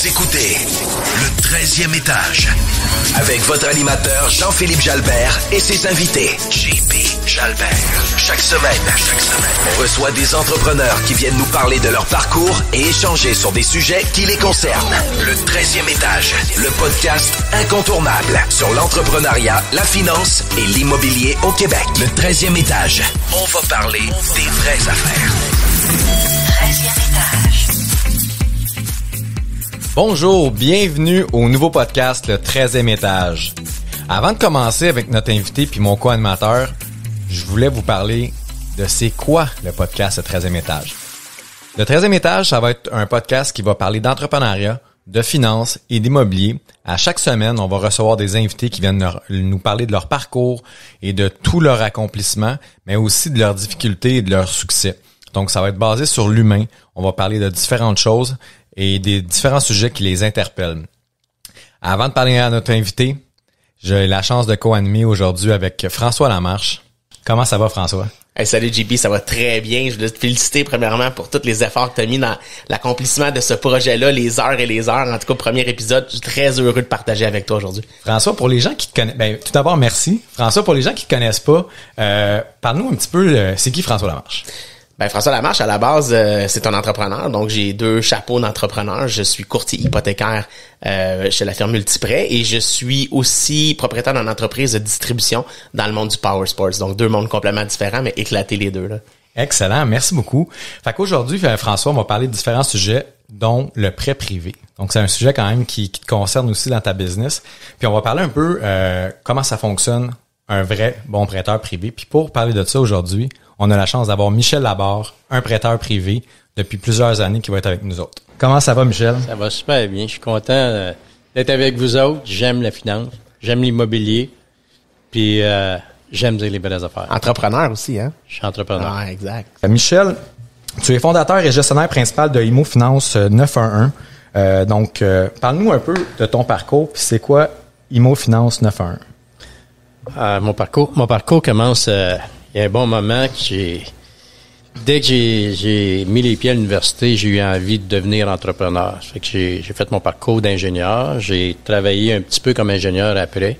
Vous écoutez le 13e étage avec votre animateur Jean-Philippe Jalbert et ses invités JP Jalbert. Chaque semaine, on reçoit des entrepreneurs qui viennent nous parler de leur parcours et échanger sur des sujets qui les concernent. Le 13e étage, le podcast incontournable sur l'entrepreneuriat, la finance et l'immobilier au Québec. Le 13e étage, on va parler des vraies affaires. 13e étage. Bonjour, bienvenue au nouveau podcast Le 13e étage. Avant de commencer avec notre invité puis mon co-animateur, je voulais vous parler de c'est quoi le podcast Le 13e étage. Le 13e étage, ça va être un podcast qui va parler d'entrepreneuriat, de finances et d'immobilier. À chaque semaine, on va recevoir des invités qui viennent nous parler de leur parcours et de tout leur accomplissement, mais aussi de leurs difficultés et de leur succès. Donc, ça va être basé sur l'humain. On va parler de différentes choses et des différents sujets qui les interpellent. Avant de parler à notre invité, j'ai la chance de co-animer aujourd'hui avec François Lamarche. Comment ça va, François? Hey, salut JP, ça va très bien. Je voulais te féliciter premièrement pour tous les efforts que tu as mis dans l'accomplissement de ce projet-là, les heures et les heures. En tout cas, premier épisode, je suis très heureux de partager avec toi aujourd'hui. François, pour les gens qui te connaissent, tout d'abord, merci. François, pour les gens qui te connaissent pas, parle-nous un petit peu, c'est qui François Lamarche? François Lamarche, à la base, c'est un entrepreneur. Donc, j'ai 2 chapeaux d'entrepreneur. Je suis courtier hypothécaire chez la firme Multiprêt et je suis aussi propriétaire d'une entreprise de distribution dans le monde du power sports. Donc, 2 mondes complètement différents, mais éclater les deux, là. Excellent, merci beaucoup. Fait qu'aujourd'hui, François, on va parler de différents sujets, dont le prêt privé. Donc, c'est un sujet quand même qui te concerne aussi dans ta business. Puis, on va parler un peu comment ça fonctionne, un vrai bon prêteur privé. Puis, pour parler de ça aujourd'hui, on a la chance d'avoir Michel Labarre, un prêteur privé depuis plusieurs années qui va être avec nous autres. Comment ça va, Michel? Ça va super bien. Je suis content d'être avec vous autres. J'aime la finance, j'aime l'immobilier, puis j'aime dire les belles affaires. Entrepreneur aussi, hein? Je suis entrepreneur. Ah, exact. Michel, tu es fondateur et gestionnaire principal de Imo Finance 911. Donc, parle-nous un peu de ton parcours, puis c'est quoi Imo Finance 911? Mon parcours commence... il y a un bon moment que dès que j'ai mis les pieds à l'université, j'ai eu envie de devenir entrepreneur. Fait que j'ai fait mon parcours d'ingénieur. J'ai travaillé un petit peu comme ingénieur après.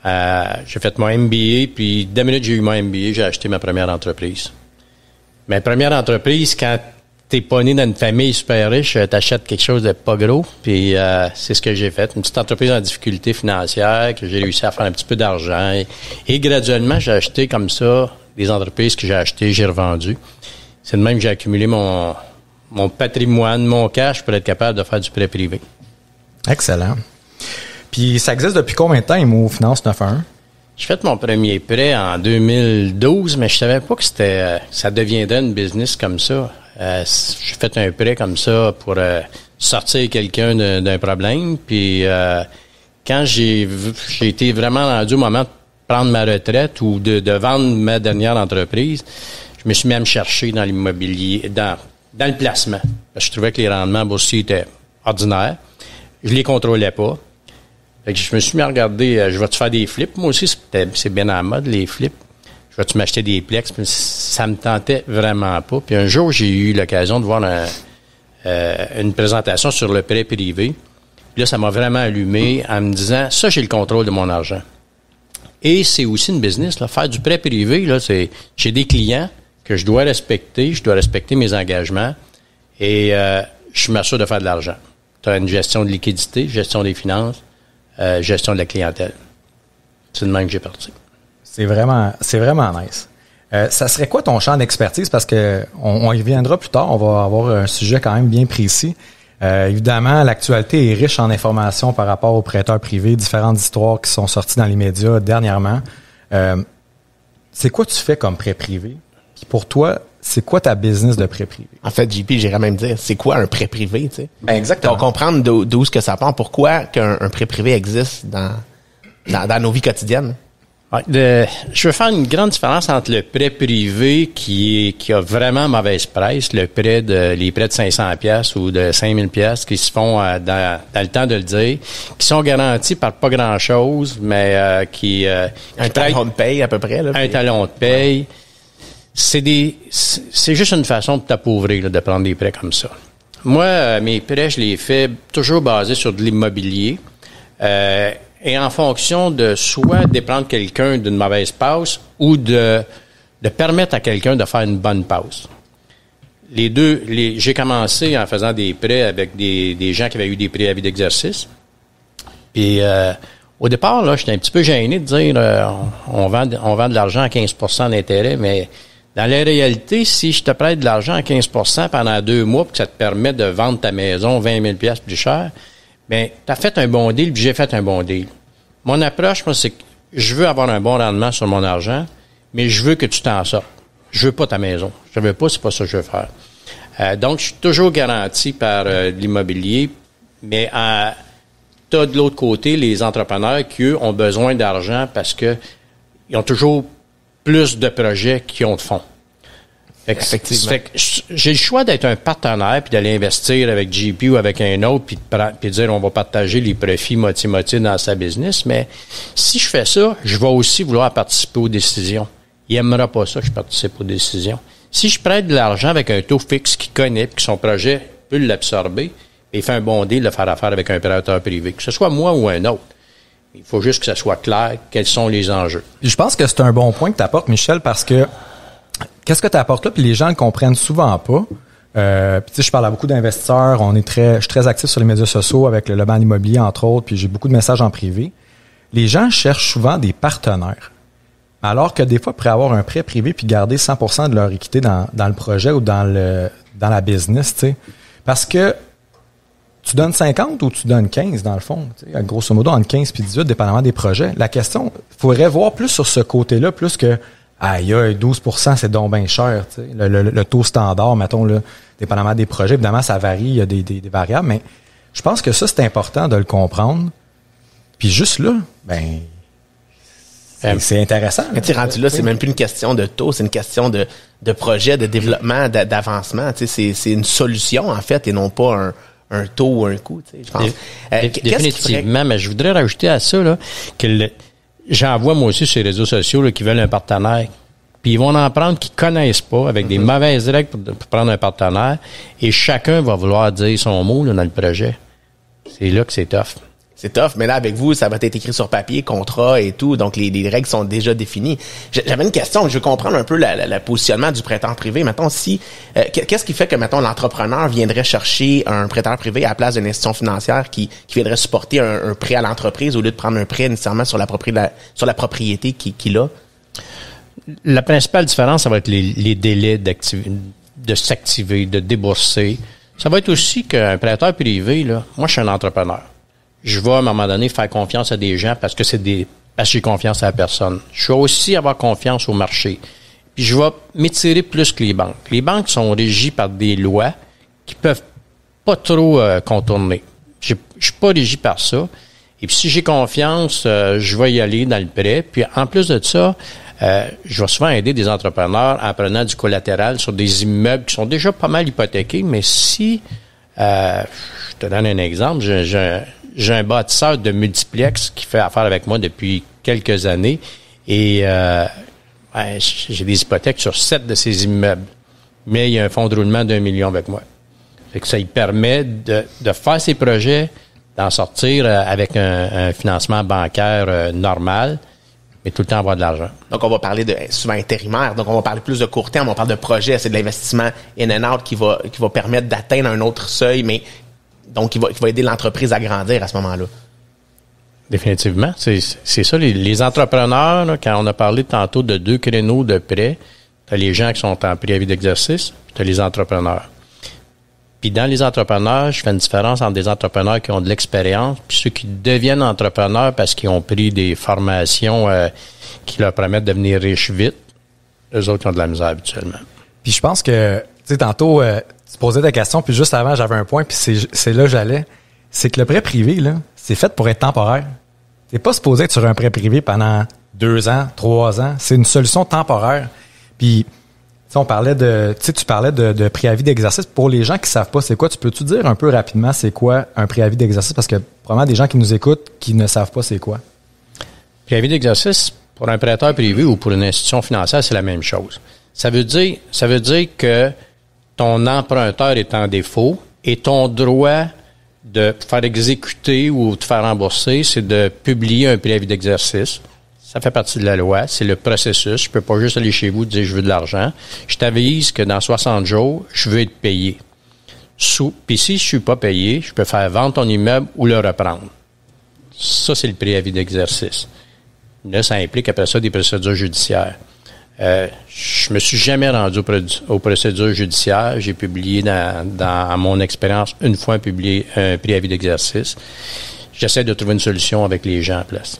J'ai fait mon MBA, puis dès la minute que j'ai eu mon MBA, j'ai acheté ma première entreprise. Ma première entreprise, quand t'es pas né dans une famille super riche, t'achètes quelque chose de pas gros, puis c'est ce que j'ai fait. Une petite entreprise en difficulté financière, que j'ai réussi à faire un petit peu d'argent. Et graduellement, j'ai acheté comme ça des entreprises que j'ai achetées, j'ai revendues. C'est de même que j'ai accumulé mon patrimoine, mon cash pour être capable de faire du prêt privé. Excellent. Puis ça existe depuis combien de temps, Imo Finance 911? J'ai fait mon premier prêt en 2012, mais je savais pas que ça deviendrait une business comme ça. J'ai fait un prêt comme ça pour sortir quelqu'un d'un problème. Puis quand j'ai été vraiment rendu au moment de prendre ma retraite ou de vendre ma dernière entreprise, je me suis mis à me chercher dans l'immobilier, dans le placement. Parce que je trouvais que les rendements boursiers étaient ordinaires. Je les contrôlais pas. Fait que je me suis mis à regarder, je vais-tu faire des flips? Moi aussi, c'est bien à la mode, les flips. Je vais-tu m'acheter des plex? Ça me tentait vraiment pas. Puis un jour, j'ai eu l'occasion de voir une présentation sur le prêt privé. Puis là, ça m'a vraiment allumé en me disant, ça, j'ai le contrôle de mon argent. Et c'est aussi une business, là. Faire du prêt privé, là, j'ai des clients que je dois respecter mes engagements et je m'assure de faire de l'argent. Tu as une gestion de liquidité, gestion des finances, gestion de la clientèle. C'est de même que j'ai parti. C'est vraiment nice. Ça serait quoi ton champ d'expertise? Parce que on y reviendra plus tard. On va avoir un sujet quand même bien précis. Évidemment, l'actualité est riche en informations par rapport aux prêteurs privés, différentes histoires qui sont sorties dans les médias dernièrement. C'est quoi tu fais comme prêt privé? Puis pour toi, c'est quoi ta business de prêt privé? En fait, JP, j'irais même dire, c'est quoi un prêt privé, tu sais? Exactement. Donc, comprendre d'où ce que ça part, pourquoi qu'un prêt privé existe dans nos vies quotidiennes. Ouais, je veux faire une grande différence entre le prêt privé qui a vraiment mauvaise presse, les prêts de 500$ ou de 5000$ qui se font dans le temps de le dire, qui sont garantis par pas grand-chose, mais un talon de paye à peu près. Là, un talon de paye. Ouais. C'est juste une façon de t'appauvrir, là, de prendre des prêts comme ça. Moi, mes prêts, je les fais toujours basés sur de l'immobilier. Et en fonction de soit déprendre quelqu'un d'une mauvaise passe ou de permettre à quelqu'un de faire une bonne passe. J'ai commencé en faisant des prêts avec des gens qui avaient eu des préavis d'exercice. Puis au départ, là, j'étais un petit peu gêné de dire on vend de l'argent à 15% d'intérêt, mais dans la réalité, si je te prête de l'argent à 15% pendant 2 mois, puis que ça te permet de vendre ta maison 20 000 $ plus cher, bien, tu as fait un bon deal, puis j'ai fait un bon deal. Mon approche, moi, c'est que je veux avoir un bon rendement sur mon argent, mais je veux que tu t'en sortes. Je veux pas ta maison. Je veux pas, c'est pas ça que je veux faire. Donc, je suis toujours garanti par l'immobilier, mais tu as de l'autre côté les entrepreneurs qui, eux, ont besoin d'argent parce que ils ont toujours plus de projets qu'ils ont de fonds. Effectivement. Fait que j'ai le choix d'être un partenaire puis d'aller investir avec JP ou avec un autre puis de dire on va partager les profits moitié-moitié dans sa business. Mais si je fais ça, je vais aussi vouloir participer aux décisions. Il n'aimera pas ça que je participe aux décisions. Si je prête de l'argent avec un taux fixe qu'il connaît puis que son projet peut l'absorber, et il fait un bon deal de faire affaire avec un prêteur privé, que ce soit moi ou un autre. Il faut juste que ça soit clair quels sont les enjeux. Puis je pense que c'est un bon point que tu apportes, Michel, parce que qu'est-ce que tu apportes là, puis les gens le comprennent souvent pas. Puis tu sais, je parle à beaucoup d'investisseurs, je suis très actif sur les médias sociaux avec le Ban Immobilier, entre autres, puis j'ai beaucoup de messages en privé. Les gens cherchent souvent des partenaires. Alors que des fois, ils pourraient avoir un prêt privé puis garder 100% de leur équité dans le projet ou dans la business, tu sais. Parce que tu donnes 50 ou tu donnes 15 dans le fond, tu sais, grosso modo entre 15 puis 18, dépendamment des projets. La question, il faudrait voir plus sur ce côté-là, plus que aïe, 12%, c'est donc bien cher, tu sais. Le taux standard, mettons, là, dépendamment des projets, évidemment, ça varie, il y a des variables, mais je pense que ça, c'est important de le comprendre. Puis juste là, ben, c'est intéressant. Quand tu es rendu là, c'est même plus une question de taux, c'est une question de projet, de développement, d'avancement. Tu sais, c'est une solution, en fait, et non pas un taux ou un coût, tu sais, je pense. Définitivement, mais je voudrais rajouter à ça, là, que j'en vois moi aussi sur les réseaux sociaux, là, qui veulent un partenaire. Puis ils vont en prendre qui connaissent pas, avec des mauvaises règles pour prendre un partenaire, et chacun va vouloir dire son mot là, dans le projet. C'est là que c'est tough. C'est tough, mais là, avec vous, ça va être écrit sur papier, contrat et tout, donc les règles sont déjà définies. J'avais une question, je veux comprendre un peu le positionnement du prêteur privé. Mettons, qu'est-ce qui fait que, mettons, l'entrepreneur viendrait chercher un prêteur privé à la place d'une institution financière qui viendrait supporter un prêt à l'entreprise au lieu de prendre un prêt nécessairement sur la propriété qu'il a? La principale différence, ça va être les délais de s'activer, de débourser. Ça va être aussi qu'un prêteur privé, là, moi, je suis un entrepreneur. Je vais, à un moment donné, faire confiance à des gens parce que j'ai confiance à la personne. Je vais aussi avoir confiance au marché. Puis je vais m'étirer plus que les banques. Les banques sont régies par des lois qui peuvent pas trop contourner. Je suis pas régi par ça. Et puis si j'ai confiance, je vais y aller dans le prêt. Puis en plus de ça, je vais souvent aider des entrepreneurs en prenant du collatéral sur des immeubles qui sont déjà pas mal hypothéqués. Mais si, je te donne un exemple, j'ai un bâtisseur de multiplex qui fait affaire avec moi depuis quelques années et j'ai des hypothèques sur 7 de ces immeubles. Mais il y a un fonds de roulement d'1 million avec moi. Fait que ça lui permet de faire ses projets, d'en sortir avec un financement bancaire normal, mais tout le temps avoir de l'argent. Donc, on va parler de souvent intérimaire. Donc, on va parler plus de court terme. On parle de projet. C'est de l'investissement in and out qui va permettre d'atteindre un autre seuil, mais donc, il va aider l'entreprise à grandir à ce moment-là. Définitivement. C'est ça. Les entrepreneurs, là, quand on a parlé tantôt de 2 créneaux de prêt, tu as les gens qui sont en préavis d'exercice, puis tu as les entrepreneurs. Puis dans les entrepreneurs, je fais une différence entre des entrepreneurs qui ont de l'expérience puis ceux qui deviennent entrepreneurs parce qu'ils ont pris des formations qui leur permettent de devenir riches vite. Eux autres, ils ont de la misère habituellement. Puis je pense que, tu sais, tantôt, tu posais ta question, puis juste avant, j'avais un point, puis c'est là que j'allais. C'est que le prêt privé, là, c'est fait pour être temporaire. T'es pas supposé être sur un prêt privé pendant 2 ans, 3 ans. C'est une solution temporaire. Puis, tu parlais tu parlais de préavis d'exercice. Pour les gens qui savent pas c'est quoi, peux-tu dire un peu rapidement c'est quoi un préavis d'exercice? Parce que probablement des gens qui nous écoutent qui ne savent pas c'est quoi. Préavis d'exercice, pour un prêteur privé ou pour une institution financière, c'est la même chose. Ça veut dire que ton emprunteur est en défaut Et ton droit de faire exécuter ou de faire rembourser, c'est de publier un préavis d'exercice. Ça fait partie de la loi. C'est le processus. Je peux pas juste aller chez vous et dire je veux de l'argent. Je t'avise que dans 60 jours, je veux être payé. Puis si je suis pas payé, je peux faire vendre ton immeuble ou le reprendre. Ça, c'est le préavis d'exercice. Là, ça implique après ça des procédures judiciaires. Je me suis jamais rendu aux procédures judiciaires. J'ai publié dans mon expérience une fois un préavis d'exercice. J'essaie de trouver une solution avec les gens en place.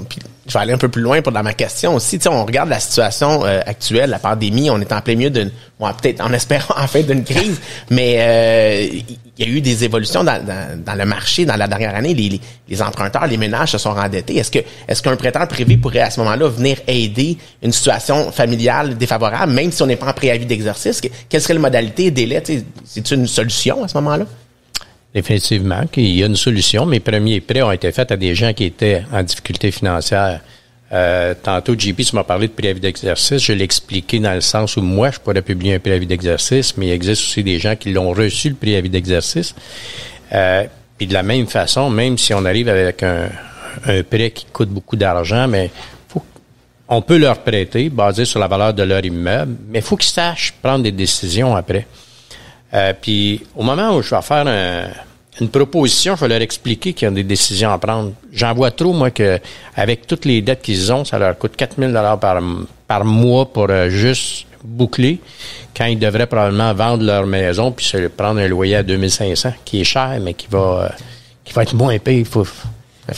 Puis je vais aller un peu plus loin dans ma question aussi. Tu sais, on regarde la situation actuelle, la pandémie, on est en plein milieu peut-être en espérant en fait d'une crise, mais il y a eu des évolutions dans le marché dans la dernière année. Les emprunteurs, les ménages se sont rendettés. Est-ce qu'un prêteur privé pourrait à ce moment-là venir aider une situation familiale défavorable, même si on n'est pas en préavis d'exercice? Quelle serait la modalité, délai? Tu sais, c'est-tu une solution à ce moment-là? Définitivement qu'il y a une solution. Mes premiers prêts ont été faits à des gens qui étaient en difficulté financière. Tantôt, JP, tu m'as parlé de préavis d'exercice. Je l'ai expliqué dans le sens où moi, je pourrais publier un préavis d'exercice, mais il existe aussi des gens qui l'ont reçu, le préavis d'exercice. Puis de la même façon, même si on arrive avec un prêt qui coûte beaucoup d'argent, mais on peut leur prêter basé sur la valeur de leur immeuble, mais il faut qu'ils sachent prendre des décisions après. Puis au moment où je vais faire une proposition, je vais leur expliquer qu'il y a des décisions à prendre. J'en vois trop, moi, que avec toutes les dettes qu'ils ont, ça leur coûte 4 000 $ par mois pour juste boucler, quand ils devraient probablement vendre leur maison puis se prendre un loyer à 2 500, qui est cher, mais qui va être moins payé. Il faut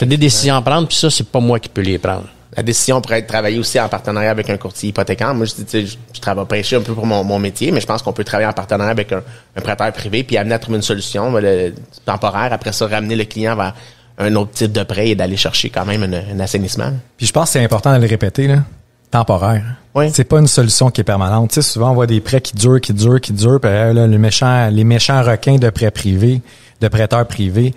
des décisions à prendre, puis ça, c'est pas moi qui peux les prendre. La décision pourrait être travaillée aussi en partenariat avec un courtier hypothécaire. Moi, je travaille prêcher un peu pour mon métier, mais je pense qu'on peut travailler en partenariat avec un prêteur privé puis amener à trouver une solution temporaire. Après ça, ramener le client vers un autre type de prêt et d'aller chercher quand même un assainissement. Puis je pense que c'est important de le répéter, là. Temporaire. Oui. C'est pas une solution qui est permanente. Tu sais, souvent, on voit des prêts qui durent, puis là, les méchants requins de prêts privés, de prêteurs privés,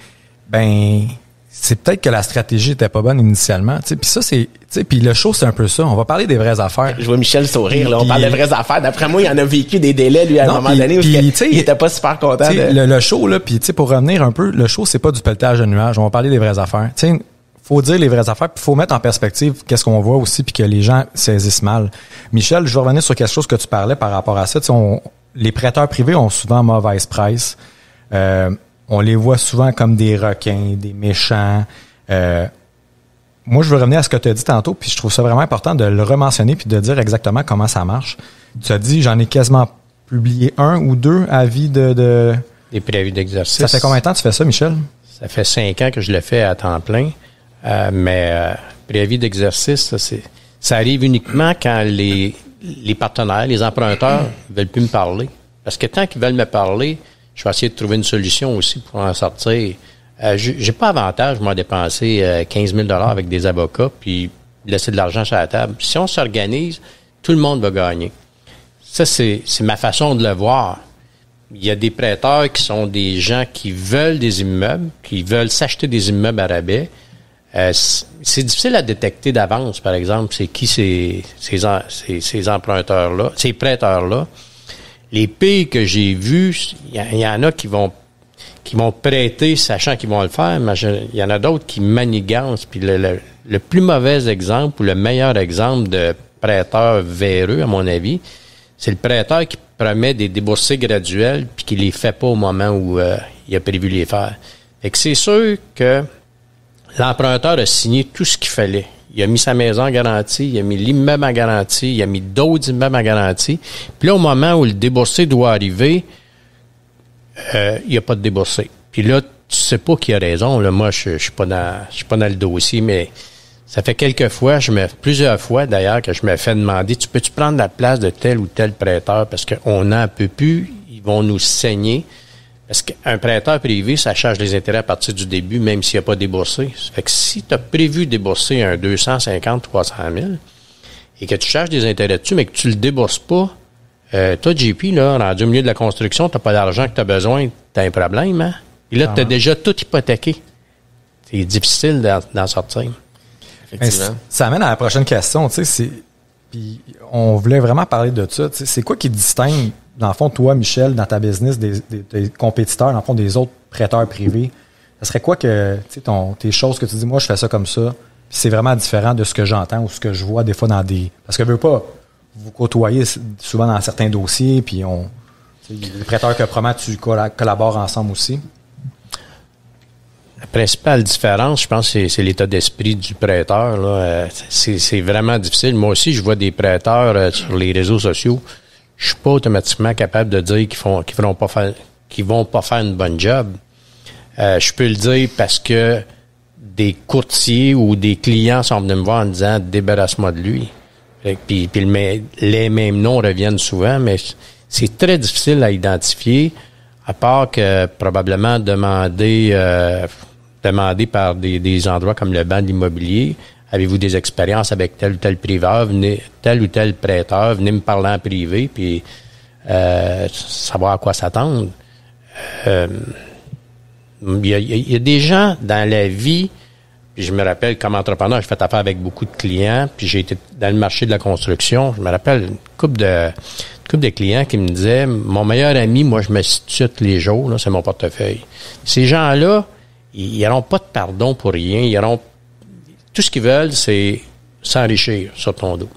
c'est peut-être que la stratégie était pas bonne initialement, tu sais. Puis ça, puis le show, c'est un peu ça. On va parler des vraies affaires. Je vois Michel sourire, là. On parle de vraies affaires. D'après moi, il en a vécu des délais, lui, à un moment donné, où il était pas super content. Le show, là, puis tu sais, pour revenir un peu, le show, c'est pas du pelletage de nuages. On va parler des vraies affaires. Tu sais, faut dire les vraies affaires, puis faut mettre en perspective qu'est-ce qu'on voit aussi, puis que les gens saisissent mal. Michel, je vais revenir sur quelque chose que tu parlais par rapport à ça. Tu sais, les prêteurs privés ont souvent mauvaise presse. On les voit souvent comme des requins, des méchants. Moi, je veux revenir à ce que tu as dit tantôt, puis je trouve ça vraiment important de le rementionner puis de dire exactement comment ça marche. Tu as dit, j'en ai quasiment publié 1 ou 2 avis de... Des préavis d'exercice. Ça fait combien de temps que tu fais ça, Michel? Ça fait 5 ans que je le fais à temps plein. Mais préavis d'exercice, ça arrive uniquement quand les partenaires, les emprunteurs veulent plus me parler. Parce que tant qu'ils veulent me parler, je vais essayer de trouver une solution aussi pour en sortir. J'ai pas avantage, moi, à dépenser 15 000 $ avec des avocats puis laisser de l'argent sur la table. Si on s'organise, tout le monde va gagner. Ça, c'est ma façon de le voir. Il y a des prêteurs qui sont des gens qui veulent des immeubles, qui veulent s'acheter des immeubles à rabais. C'est difficile à détecter d'avance, par exemple, c'est qui ces emprunteurs-là, ces prêteurs-là. Les pires que j'ai vus, il y en a qui vont prêter sachant qu'ils vont le faire, mais il y en a d'autres qui manigancent. Puis le plus mauvais exemple ou le meilleur exemple de prêteur véreux, à mon avis, c'est le prêteur qui promet des déboursés graduels puis qui les fait pas au moment où il a prévu les faire. Fait que c'est sûr que l'emprunteur a signé tout ce qu'il fallait. Il a mis sa maison en garantie, il a mis l'immeuble en garantie, il a mis d'autres immeubles en garantie. Puis là, au moment où le déboursé doit arriver, il n'y a pas de déboursé. Puis là, tu sais pas qui a raison. Là, moi, je suis pas dans le dossier, mais ça fait plusieurs fois d'ailleurs que je me fais demander, tu peux-tu prendre la place de tel ou tel prêteur parce qu'on n'en peut plus, ils vont nous saigner. Parce qu'un prêteur privé, ça charge les intérêts à partir du début, même s'il n'y a pas déboursé. Ça fait que si tu as prévu débourser un 250, 300 000 et que tu charges des intérêts dessus, mais que tu le débourses pas, toi, JP, là, rendu au milieu de la construction, tu n'as pas d'argent que tu as besoin, tu as un problème, hein? Et là, tu as déjà tout hypothéqué. C'est difficile d'en sortir. Effectivement. Ça amène à la prochaine question, tu sais, puis on voulait vraiment parler de ça. Tu sais, c'est quoi qui distingue dans le fond, toi, Michel, dans ta business, des compétiteurs, dans le fond, des autres prêteurs privés, ça serait quoi que, tu sais, tes choses que tu dis, moi, je fais ça comme ça, puis c'est vraiment différent de ce que j'entends ou ce que je vois des fois dans des... Parce que je veux pas vous côtoyer souvent dans certains dossiers, puis les prêteurs que probablement tu collabores ensemble aussi. La principale différence, je pense, c'est l'état d'esprit du prêteur. Là. C'est vraiment difficile. Moi aussi, je vois des prêteurs sur les réseaux sociaux. Je suis pas automatiquement capable de dire qu'ils vont pas faire une bonne job. Je peux le dire parce que des courtiers ou des clients sont venus me voir en disant « débarrasse-moi de lui ». Puis les mêmes noms reviennent souvent, mais c'est très difficile à identifier, à part que probablement demander par des endroits comme le banc de l'immobilier, avez-vous des expériences avec tel ou tel priveur, tel ou tel prêteur, venez me parler en privé, puis savoir à quoi s'attendre. Il y a des gens dans la vie, puis je me rappelle comme entrepreneur, j'ai fait affaire avec beaucoup de clients, puis j'ai été dans le marché de la construction. Je me rappelle une couple de clients qui me disaient, mon meilleur ami, moi je me situe tous les jours, là, c'est mon portefeuille. Ces gens-là, ils n'auront pas de pardon pour rien. Tout ce qu'ils veulent, c'est s'enrichir sur ton dos.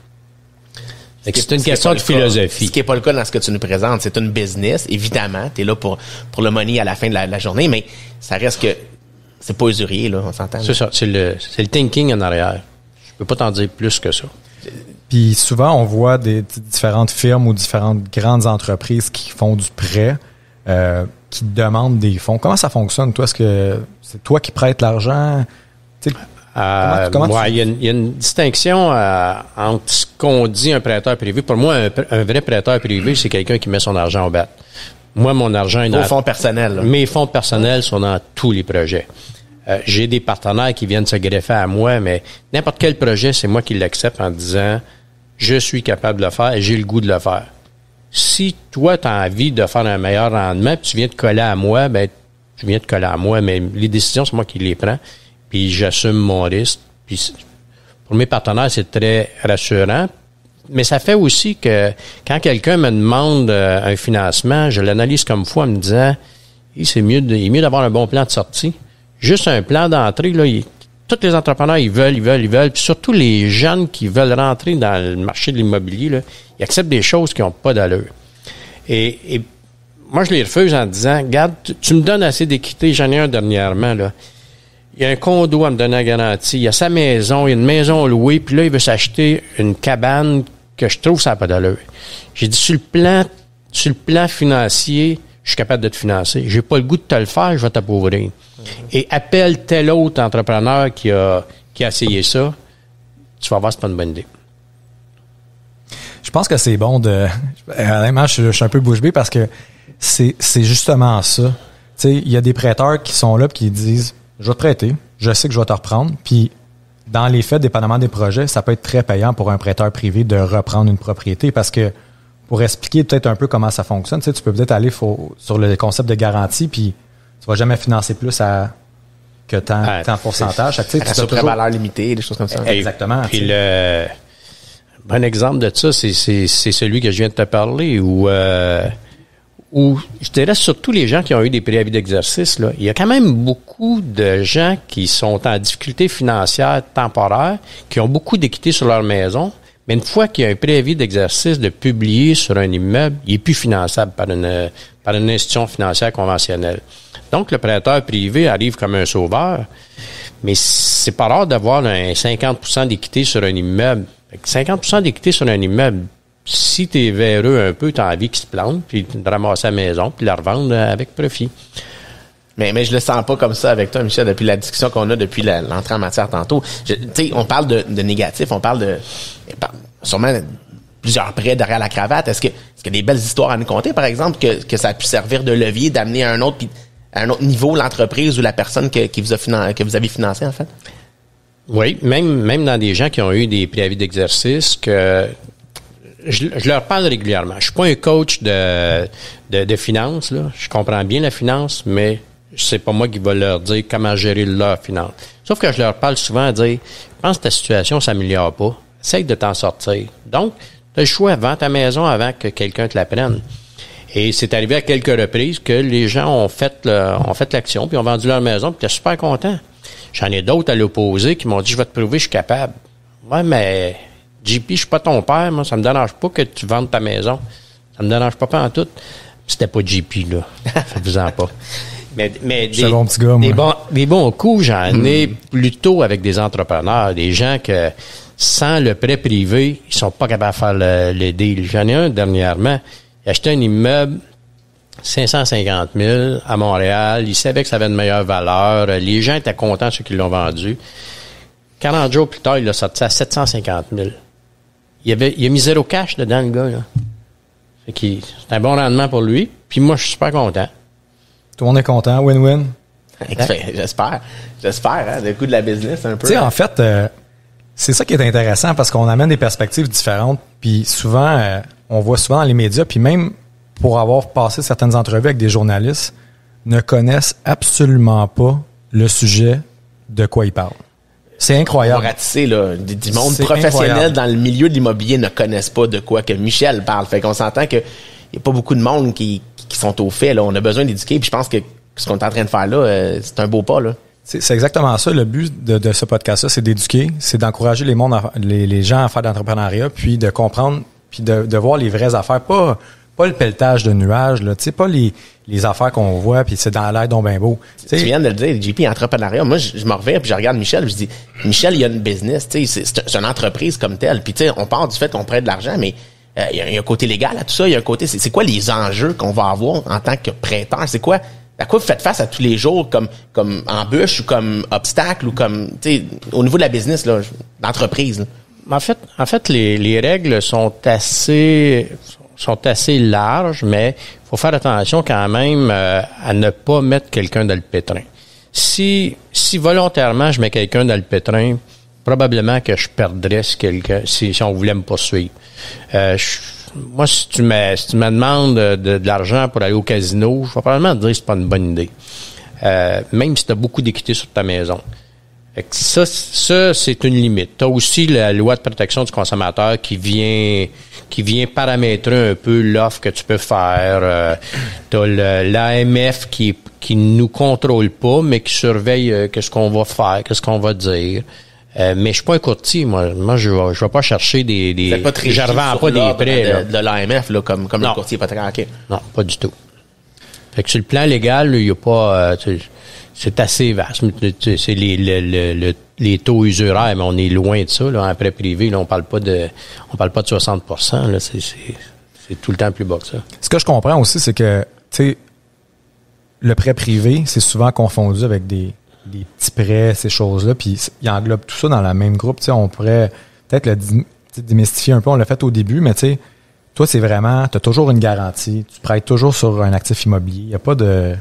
C'est une question de philosophie. Ce qui n'est pas le cas dans ce que tu nous présentes. C'est une business, évidemment. Tu es là pour le money à la fin de la journée, mais ça reste que c'est pas usurier, là, on s'entend. C'est ça. C'est le thinking en arrière. Je peux pas t'en dire plus que ça. Puis souvent, on voit des différentes firmes ou différentes grandes entreprises qui font du prêt, qui demandent des fonds. Comment ça fonctionne, toi? Est-ce que c'est toi qui prêtes l'argent? Il y a une distinction entre ce qu'on dit un prêteur privé. Pour moi, un vrai prêteur privé, c'est quelqu'un qui met son argent au bat. Moi, mon argent est dans... fonds personnels. Là. Mes fonds personnels sont dans tous les projets. J'ai des partenaires qui viennent se greffer à moi, mais n'importe quel projet, c'est moi qui l'accepte en disant « Je suis capable de le faire et j'ai le goût de le faire. » Si toi, tu as envie de faire un meilleur rendement, puis tu viens te coller à moi, tu viens te coller à moi, mais les décisions, c'est moi qui les prends, puis j'assume mon risque. Puis pour mes partenaires, c'est très rassurant. Mais ça fait aussi que quand quelqu'un me demande un financement, je l'analyse comme fois en me disant c'est mieux d'avoir un bon plan de sortie. Juste un plan d'entrée, là, tous les entrepreneurs, ils veulent. Puis surtout les jeunes qui veulent rentrer dans le marché de l'immobilier, là, ils acceptent des choses qui n'ont pas d'allure. Et moi, je les refuse en disant, regarde, tu me donnes assez d'équité, j'en ai un dernièrement, là. Il y a un condo à me donner la garantie, il y a sa maison, il y a une maison louée, puis là, il veut s'acheter une cabane que je trouve ça n'a pas d'allure. J'ai dit, sur le plan financier, je suis capable de te financer. J'ai pas le goût de te le faire, je vais t'appauvrir. Et appelle tel autre entrepreneur qui a essayé ça, tu vas voir, c'est pas une bonne idée. Je pense que c'est bon de... Honnêtement, je suis un peu bouche bée parce que c'est justement ça. Tu sais, il y a des prêteurs qui sont là et qui disent, je vais te prêter, je sais que je vais te reprendre, puis dans les faits, dépendamment des projets, ça peut être très payant pour un prêteur privé de reprendre une propriété parce que pour expliquer peut-être un peu comment ça fonctionne, tu sais, tu peux peut-être aller sur le concept de garantie puis tu vas jamais financer plus que tant pourcentage. Tu sais, sur valeur limitée, des choses comme ça. Exactement. Puis le bon exemple de ça, c'est celui que je viens de te parler où je dirais surtout les gens qui ont eu des préavis d'exercice, là, il y a quand même beaucoup de gens qui sont en difficulté financière temporaire, qui ont beaucoup d'équité sur leur maison, mais une fois qu'il y a un préavis d'exercice de publier sur un immeuble, il est plus finançable par une institution financière conventionnelle. Donc, le prêteur privé arrive comme un sauveur, mais c'est pas rare d'avoir un 50% d'équité sur un immeuble. 50% d'équité sur un immeuble, si tu es véreux un peu, tu as envie qu'il se plante, puis de ramasser la maison, puis la revendre avec profit. Mais je le sens pas comme ça avec toi, Michel, depuis la discussion qu'on a depuis l'entrée en matière tantôt. Tu sais, on parle de négatif, on parle de sûrement plusieurs prêts derrière la cravate. Est-ce qu'il y a des belles histoires à nous conter, par exemple, que ça a pu servir de levier, d'amener à un autre niveau l'entreprise ou la personne que vous avez financé, en fait? Oui, même dans des gens qui ont eu des préavis d'exercice que je leur parle régulièrement. Je suis pas un coach de finance, là. Je comprends bien la finance, mais c'est pas moi qui va leur dire comment gérer leur finance. Sauf que je leur parle souvent à dire, je pense que ta situation s'améliore pas. Essaye de t'en sortir. Donc, tu as le choix, vends ta maison avant que quelqu'un te la prenne. Et c'est arrivé à quelques reprises que les gens ont fait l'action, puis ont vendu leur maison, puis étaient super contents. J'en ai d'autres à l'opposé qui m'ont dit, je vais te prouver, je suis capable. Ouais, mais JP, je suis pas ton père, moi, ça me dérange pas que tu vendes ta maison. Ça me dérange pas en tout. C'était pas JP, là. Faites-vous-en pas. Mais C'est bon petit gars, moi. des bons coups, j'en ai plutôt avec des entrepreneurs, des gens que, sans le prêt privé, ils sont pas capables de faire le deal. J'en ai un dernièrement. Il a acheté un immeuble 550 000 à Montréal. Il savait que ça avait une meilleure valeur. Les gens étaient contents, ceux qui l'ont vendu. 40 jours plus tard, il l'a sorti à 750 000. Il a mis 0 cash dedans, le gars, là. C'est un bon rendement pour lui. Puis moi, je suis super content. Tout le monde est content, win-win. J'espère, hein, le coup de la business, un peu. Tu sais, en fait, c'est ça qui est intéressant parce qu'on amène des perspectives différentes. Puis souvent, on voit souvent dans les médias, puis même pour avoir passé certaines entrevues avec des journalistes, ne connaissent absolument pas le sujet de quoi ils parlent. C'est incroyable. On va ratisser, là, du monde C'est professionnel incroyable. dans le milieu de l'immobilier ne connaissent pas de quoi que Michel parle. Fait qu'on s'entend que y a pas beaucoup de monde qui sont au fait, là. On a besoin d'éduquer, puis je pense que ce qu'on est en train de faire là, c'est un beau pas, là. C'est exactement ça. Le but de ce podcast-là, c'est d'éduquer, c'est d'encourager les gens à faire de l'entrepreneuriat, puis de comprendre, puis de voir les vraies affaires. Pas le pelletage de nuages, là. Tu sais, pas les affaires qu'on voit, puis c'est dans l'air donc ben beau. Tu viens de le dire, JP, entrepreneuriat. Moi, je me reviens, puis je regarde Michel, puis je dis, Michel, il y a une business, tu sais, c'est une entreprise comme telle. Puis tu sais, on part du fait qu'on prête de l'argent, mais il y a un côté légal à tout ça. Il y a un côté, c'est quoi les enjeux qu'on va avoir en tant que prêteur? C'est quoi? À quoi vous faites face à tous les jours comme embûche ou comme obstacle ou comme, tu sais, au niveau de la business, là, d'entreprise, là? En fait, les règles sont assez larges, mais il faut faire attention quand même à ne pas mettre quelqu'un dans le pétrin. Si volontairement je mets quelqu'un dans le pétrin, probablement que je perdrais si on voulait me poursuivre. Moi, si tu me demandes de l'argent pour aller au casino, je vais probablement te dire que c'est pas une bonne idée. Même si tu as beaucoup d'équité sur ta maison. Fait que ça, c'est une limite. Tu as aussi la loi de protection du consommateur qui vient paramétrer un peu l'offre que tu peux faire. Tu as l'AMF qui nous contrôle pas, mais qui surveille qu'est-ce qu'on va faire, qu'est-ce qu'on va dire. Mais je suis pas un courtier, moi. Moi, je vais pas chercher des je revends pas des prêts là. De l'AMF, là, comme le courtier hypothécaire. Okay. Non, pas du tout. Fait que sur le plan légal, il y a pas c'est assez vaste. C'est les taux usuraires, mais on est loin de ça. Là, en prêt privé, là, on parle pas de 60%. Là, c'est tout le temps plus bas que ça. Ce que je comprends aussi, c'est que, tu sais, le prêt privé, c'est souvent confondu avec des petits prêts, ces choses-là, puis il englobe tout ça dans le même groupe. Tu sais, on pourrait peut-être le démystifier un peu. On l'a fait au début, mais tu sais, toi, c'est vraiment, tu as toujours une garantie. Tu prêtes toujours sur un actif immobilier. Il n'y a pas de...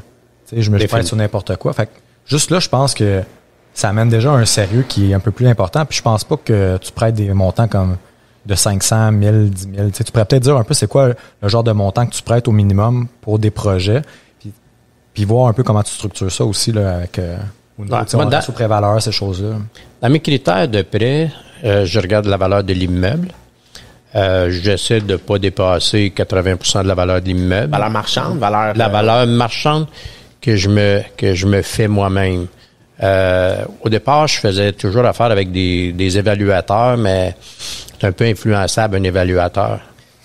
Tu sais, je me prête sur n'importe quoi. Fait que juste là, je pense que ça amène déjà un sérieux qui est un peu plus important. Puis je pense pas que tu prêtes des montants comme de 500, 1000, 10 000. Tu sais, tu pourrais peut-être dire un peu c'est quoi le genre de montant que tu prêtes au minimum pour des projets. Puis voir un peu comment tu structures ça aussi là, avec sous prévaleur, ces choses-là. Dans mes critères de prêt, je regarde la valeur de l'immeuble. J'essaie de pas dépasser 80% de la valeur de l'immeuble. Valeur marchande, la valeur marchande que je me fais moi-même. Au départ, je faisais toujours affaire avec des évaluateurs, mais c'est un peu influençable un évaluateur.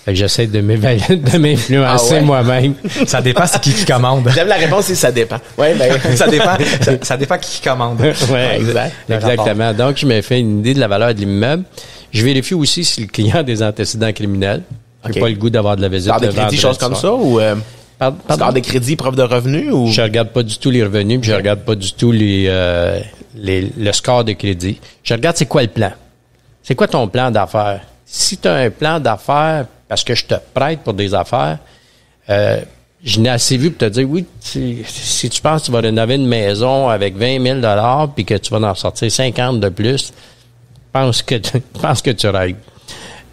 Fait que j'essaie de m'influencer moi-même. Ça dépend c'est qui commande. J'aime la réponse, c'est ça dépend. Ouais, ben ça dépend qui commande. Ouais, exactement. Donc je me fais une idée de la valeur de l'immeuble. Je vérifie aussi si le client a des antécédents criminels. J'ai pas le goût d'avoir de la visite. Des crédits, choses comme ça ou des crédits, preuve de revenus ou je regarde pas du tout les revenus, puis je regarde pas du tout le score de crédit. Je regarde c'est quoi le plan. C'est quoi ton plan d'affaires? Si tu as un plan d'affaires parce que je te prête pour des affaires, je n'ai assez vu pour te dire, oui, si tu penses que tu vas rénover une maison avec 20 000 $ puis que tu vas en sortir 50 de plus, pense que tu règles.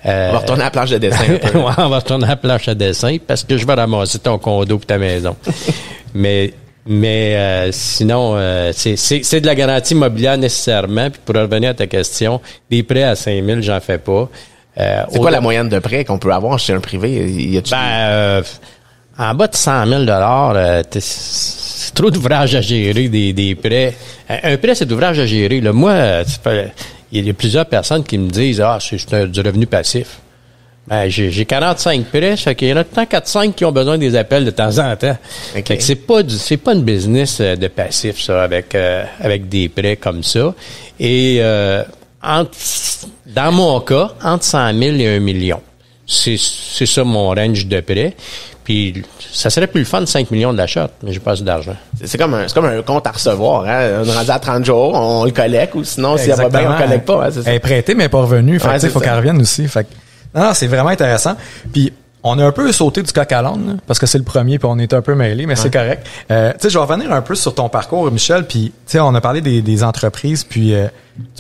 On va retourner à la planche de dessin. Ouais, on va retourner à la planche de dessin parce que je vais ramasser ton condo pour ta maison. mais sinon, c'est de la garantie immobilière nécessairement. Puis pour revenir à ta question, des prêts à 5 000, j'en fais pas. C'est quoi la moyenne de prêt qu'on peut avoir chez un privé? En bas de 100 000 c'est trop d'ouvrages à gérer, des prêts. Un prêt, c'est d'ouvrage à gérer. Là, moi, il y a plusieurs personnes qui me disent, c'est du revenu passif. Ben, j'ai 45 prêts, ça fait qu'il y en a tant 4-5 qui ont besoin des appels de temps en temps. Okay. Fait que c'est pas une business de passif, ça, avec des prêts comme ça. Et, dans mon cas, entre 100 000 et 1 million. C'est ça mon range de prêts. Puis, ça serait plus le fun de 5 millions de l'achat, mais j'ai pas assez d'argent. C'est comme un compte à recevoir, hein. On est rendu à 30 jours, on le collecte, ou sinon, s'il y a pas bien, on le collecte pas, hein, c'est ça. Elle est prêtée, mais pas revenue. Fait que, faut qu'elle revienne aussi. Fait que, non, c'est vraiment intéressant. Puis, on a un peu sauté du coq à l'âne, là, parce que c'est le premier, puis on est un peu mêlés, mais c'est correct. Tu sais, je vais revenir un peu sur ton parcours, Michel, puis tu sais, on a parlé des entreprises, puis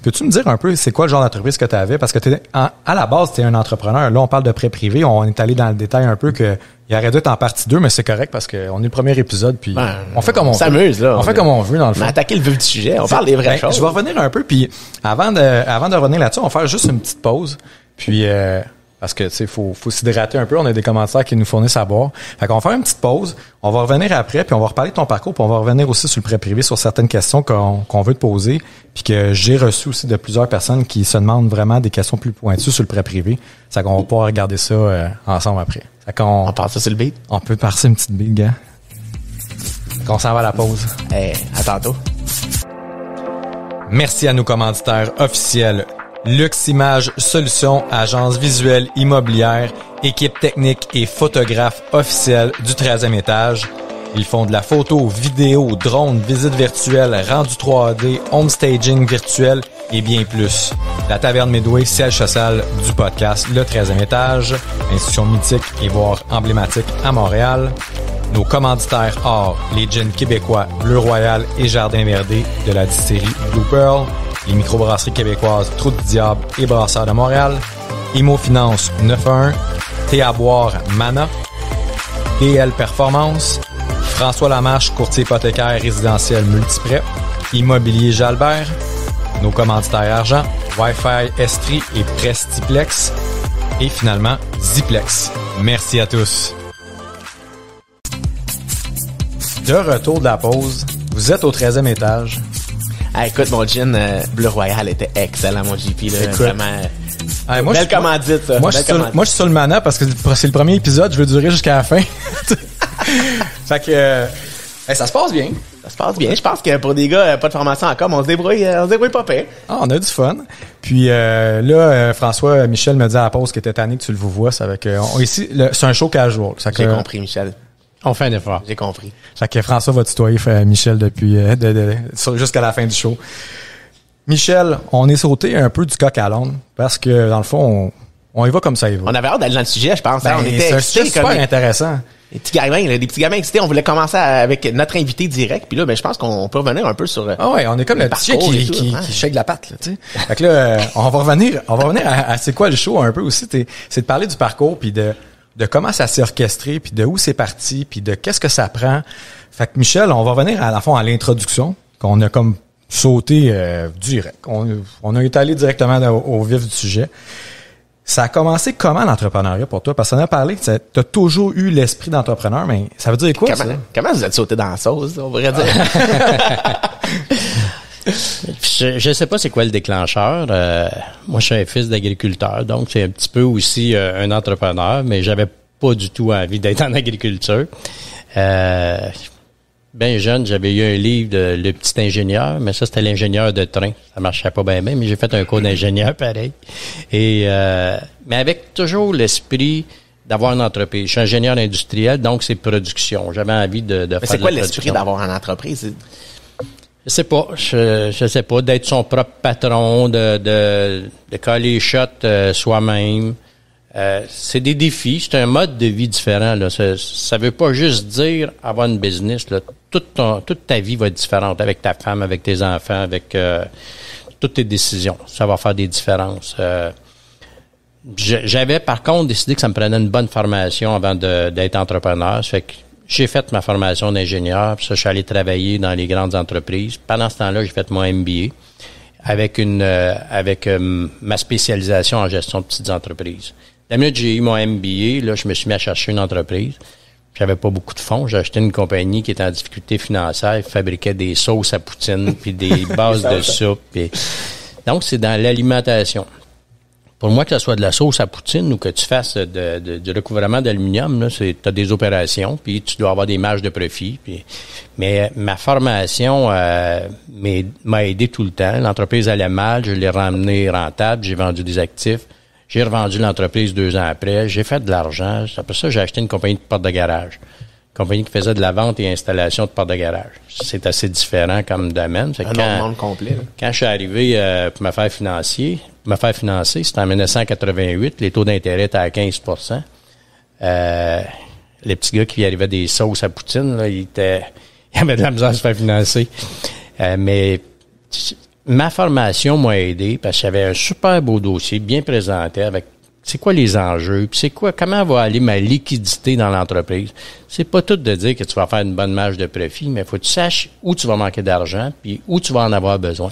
peux-tu me dire un peu c'est quoi le genre d'entreprise que tu avais? Parce que à la base, tu es un entrepreneur. Là, on parle de prêt privé, on est allé dans le détail un peu que il aurait dû être en partie 2, mais c'est correct parce qu'on est le premier épisode, puis on fait comme on s'amuse, là. On fait comme on veut, dans le fond. Mais attaquer le vif du sujet, on parle des vraies choses. Je vais revenir un peu, puis avant de revenir là-dessus, on va faire juste une petite pause, puis parce que, tu sais, faut s'hydrater un peu. On a des commentaires qui nous fournissent à boire. Fait qu'on va faire une petite pause. On va revenir après, puis on va reparler de ton parcours, puis on va revenir aussi sur le prêt privé, sur certaines questions qu'on veut te poser, puis que j'ai reçu aussi de plusieurs personnes qui se demandent vraiment des questions plus pointues sur le prêt privé. C'est qu'on va pouvoir regarder ça ensemble après. Fait qu'on on passe ça sur le beat. On peut passer une petite beat, gars. Qu'on s'en va à la pause. À tantôt. Merci à nos commanditaires officiels. Luximage Solutions, agence visuelle immobilière, équipe technique et photographe officielle du 13e étage. Ils font de la photo, vidéo, drone, visite virtuelle, rendu 3D, home staging virtuel et bien plus. La Taverne Midway, siège social du podcast Le 13e étage, institution mythique et voire emblématique à Montréal. Nos commanditaires or, les gins québécois Bleu Royal et Jardin Verdé de la distillerie Blue Pearl, les microbrasseries québécoises Trou du Diable et Brasseurs de Montréal, Imo Finance 911, Thé à boire Mana, DL Performance, François Lamarche, courtier hypothécaire résidentiel multiprêt, Immobilier Jalbert, nos commanditaires argent, Wi-Fi Estrie et Prestiplex, et finalement Ziplex. Merci à tous. De retour de la pause, vous êtes au 13e étage. Écoute, mon gin Bleu Royal était excellent, mon JP. Là, vraiment. Moi, belle commandite, ça. Moi, je suis sur le mana parce que c'est le premier épisode, je veux durer jusqu'à la fin. Fait que ça se passe bien. Ça se passe bien. Je pense que pour des gars pas de formation en com, on se débrouille pas pire. On a du fun. Puis là, François Michel me dit à la pause qu'il était tanné que tu le vois. Ça avec ici, c'est un show casual. J'ai compris, Michel. On fait un effort. J'ai compris. Fait que François va tutoyer Michel depuis jusqu'à la fin du show. Michel, on est sauté un peu du coq à l'âne parce que dans le fond, on y va comme ça y va. On avait hâte d'aller dans le sujet, je pense. On était excités. C'est super intéressant. Des petits gamins excités. On voulait commencer avec notre invité direct. Puis là, je pense qu'on peut revenir un peu sur. Ah ouais, on est comme le petit chien qui shake la patte, là, tu sais. Fait que là, on va revenir à c'est quoi le show un peu aussi. C'est de parler du parcours puis de comment ça s'est orchestré, puis de où c'est parti, puis de qu'est-ce que ça prend. Fait que Michel, on va revenir à la fin à l'introduction, qu'on a comme sauté direct. On a été allé directement au vif du sujet. Ça a commencé comment l'entrepreneuriat pour toi? Parce qu'on a parlé que tu as toujours eu l'esprit d'entrepreneur, mais ça veut dire quoi, ça? Comment vous êtes sauté dans la sauce, on pourrait dire? Je sais pas c'est quoi le déclencheur. Moi, je suis un fils d'agriculteur, donc c'est un petit peu aussi un entrepreneur, mais j'avais pas du tout envie d'être en agriculture. Bien jeune, j'avais eu un livre de Le Petit Ingénieur, mais ça, c'était l'ingénieur de train. Ça marchait pas bien, mais j'ai fait un cours d'ingénieur pareil. Et mais avec toujours l'esprit d'avoir une entreprise. Je suis ingénieur industriel, donc c'est production. J'avais envie de faire de la production. C'est quoi l'esprit d'avoir une entreprise? Je sais pas. Je sais pas. D'être son propre patron, de coller les shots soi-même. C'est des défis. C'est un mode de vie différent, là. Ça veut pas juste dire avoir une business, là. Toute ta vie va être différente avec ta femme, avec tes enfants, avec toutes tes décisions. Ça va faire des différences. J'avais, par contre, décidé que ça me prenait une bonne formation avant d'être entrepreneur. Ça fait que j'ai fait ma formation d'ingénieur, puis ça, je suis allé travailler dans les grandes entreprises. Pendant ce temps-là, j'ai fait mon MBA avec ma spécialisation en gestion de petites entreprises. La minute que j'ai eu mon MBA, là, je me suis mis à chercher une entreprise. J'avais pas beaucoup de fonds. J'ai acheté une compagnie qui était en difficulté financière, fabriquait des sauces à poutine, puis des bases de soupe. Donc, c'est dans l'alimentation. Pour moi, que ce soit de la sauce à poutine ou que tu fasses du recouvrement d'aluminium, là, t'as des opérations, puis tu dois avoir des marges de profit. Mais ma formation m'a aidé tout le temps. L'entreprise allait mal, je l'ai ramenée rentable, j'ai vendu des actifs. J'ai revendu l'entreprise 2 ans après. J'ai fait de l'argent. Après ça, j'ai acheté une compagnie de portes de garage. Une compagnie qui faisait de la vente et installation de portes de garage. C'est assez différent comme domaine. Fait que Un autre monde complet. Là. quand je suis arrivé pour me faire financer, c'était en 1988. Les taux d'intérêt étaient à 15 %. Les petits gars qui arrivaient des sauces à poutine, là, ils avaient de la misère à se faire financer. Mais ma formation m'a aidé parce que j'avais un super beau dossier bien présenté avec c'est quoi les enjeux, puis comment va aller ma liquidité dans l'entreprise. C'est pas tout de dire que tu vas faire une bonne marge de profit, mais il faut que tu saches où tu vas manquer d'argent puis où tu vas en avoir besoin.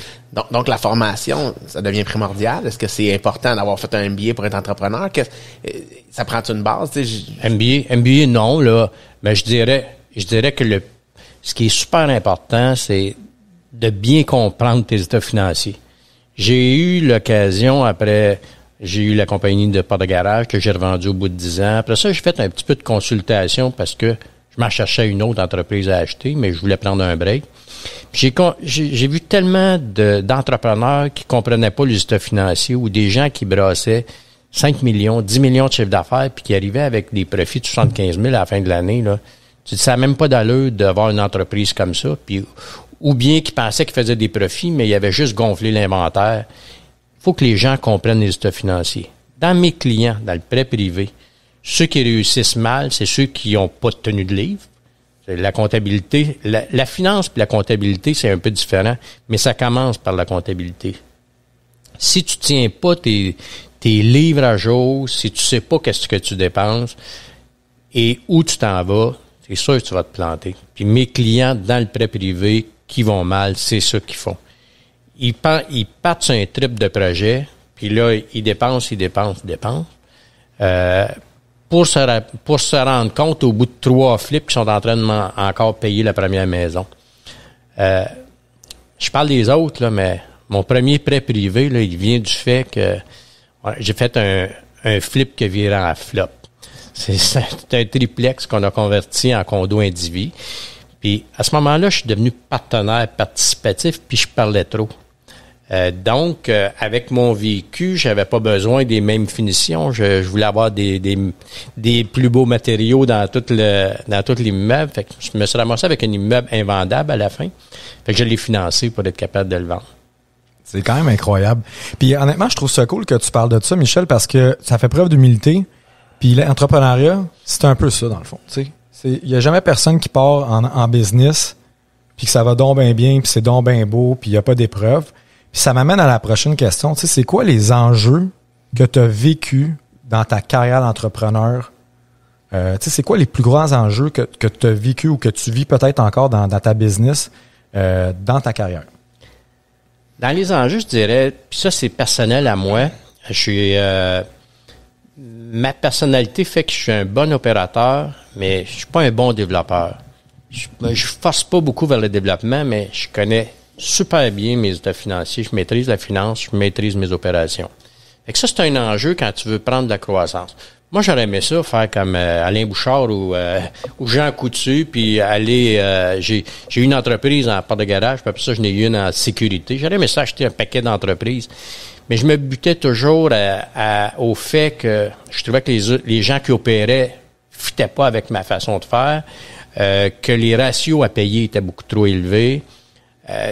Donc la formation, ça devient primordial. Est-ce que c'est important d'avoir fait un MBA pour être entrepreneur? Ça prend une base? MBA, non, là. Mais je dirais que ce qui est super important, c'est de bien comprendre tes états financiers. J'ai eu l'occasion j'ai eu la compagnie de portes de garage que j'ai revendue au bout de 10 ans. Après ça, j'ai fait un petit peu de consultation parce que je m'en cherchais une autre entreprise à acheter, mais je voulais prendre un break. Puis j'ai vu tellement d'entrepreneurs qui comprenaient pas les états financiers ou des gens qui brassaient 5 millions, 10 millions de chiffre d'affaires puis qui arrivaient avec des profits de 75 000 à la fin de l'année, là. Ça n'a même pas d'allure d'avoir une entreprise comme ça. Puis, ou bien qui pensaient qu'ils faisaient des profits, mais ils avaient juste gonflé l'inventaire. Il faut que les gens comprennent les états financiers. Dans mes clients, dans le prêt privé, ceux qui réussissent mal, c'est ceux qui n'ont pas de tenue de livre. La comptabilité, la finance et la comptabilité, c'est un peu différent, mais ça commence par la comptabilité. Si tu tiens pas tes livres à jour, si tu sais pas qu'est-ce que tu dépenses et où tu t'en vas, c'est sûr que tu vas te planter. Puis mes clients dans le prêt privé qui vont mal, c'est ça qu'ils font. Ils partent sur un trip de projet, puis là, ils dépensent. Pour se rendre compte au bout de 3 flips qu'ils sont en train de encore payer la première maison. Je parle des autres, là, mais mon premier prêt privé, là, il vient du fait que j'ai fait un flip qui virait en flop. C'est un triplex qu'on a converti en condo individu. Puis à ce moment-là, je suis devenu partenaire participatif, puis je parlais trop. Donc, avec mon vécu, j'avais pas besoin des mêmes finitions. Je voulais avoir des plus beaux matériaux dans tout l'immeuble. Fait que je me suis ramassé avec un immeuble invendable à la fin. Fait que je l'ai financé pour être capable de le vendre. C'est quand même incroyable. Puis honnêtement, je trouve ça cool que tu parles de ça, Michel, parce que ça fait preuve d'humilité. Puis l'entrepreneuriat, c'est un peu ça, dans le fond. Il y a jamais personne qui part en business puis que ça va donc bien, puis c'est donc bien beau, puis il y a pas d'épreuves. Puis ça m'amène à la prochaine question. Tu sais, c'est quoi les enjeux que tu as vécu dans ta carrière d'entrepreneur? Tu sais, c'est quoi les plus grands enjeux que tu as vécu ou que tu vis peut-être encore dans ta business, dans ta carrière? Dans les enjeux, je dirais, puis ça, c'est personnel à moi. Ma personnalité fait que je suis un bon opérateur, mais je suis pas un bon développeur. Je force pas beaucoup vers le développement, mais je connais super bien mes états financiers. Je maîtrise la finance, je maîtrise mes opérations. Fait que ça, c'est un enjeu quand tu veux prendre de la croissance. Moi, j'aurais aimé ça, faire comme Alain Bouchard ou Jean Coutu, puis aller... j'ai eu une entreprise en porte de garage, puis après ça, j'en ai eu une en sécurité. J'aurais aimé ça acheter un paquet d'entreprises. Mais je me butais toujours au fait que je trouvais que les gens qui opéraient fitaient pas avec ma façon de faire, que les ratios à payer étaient beaucoup trop élevés.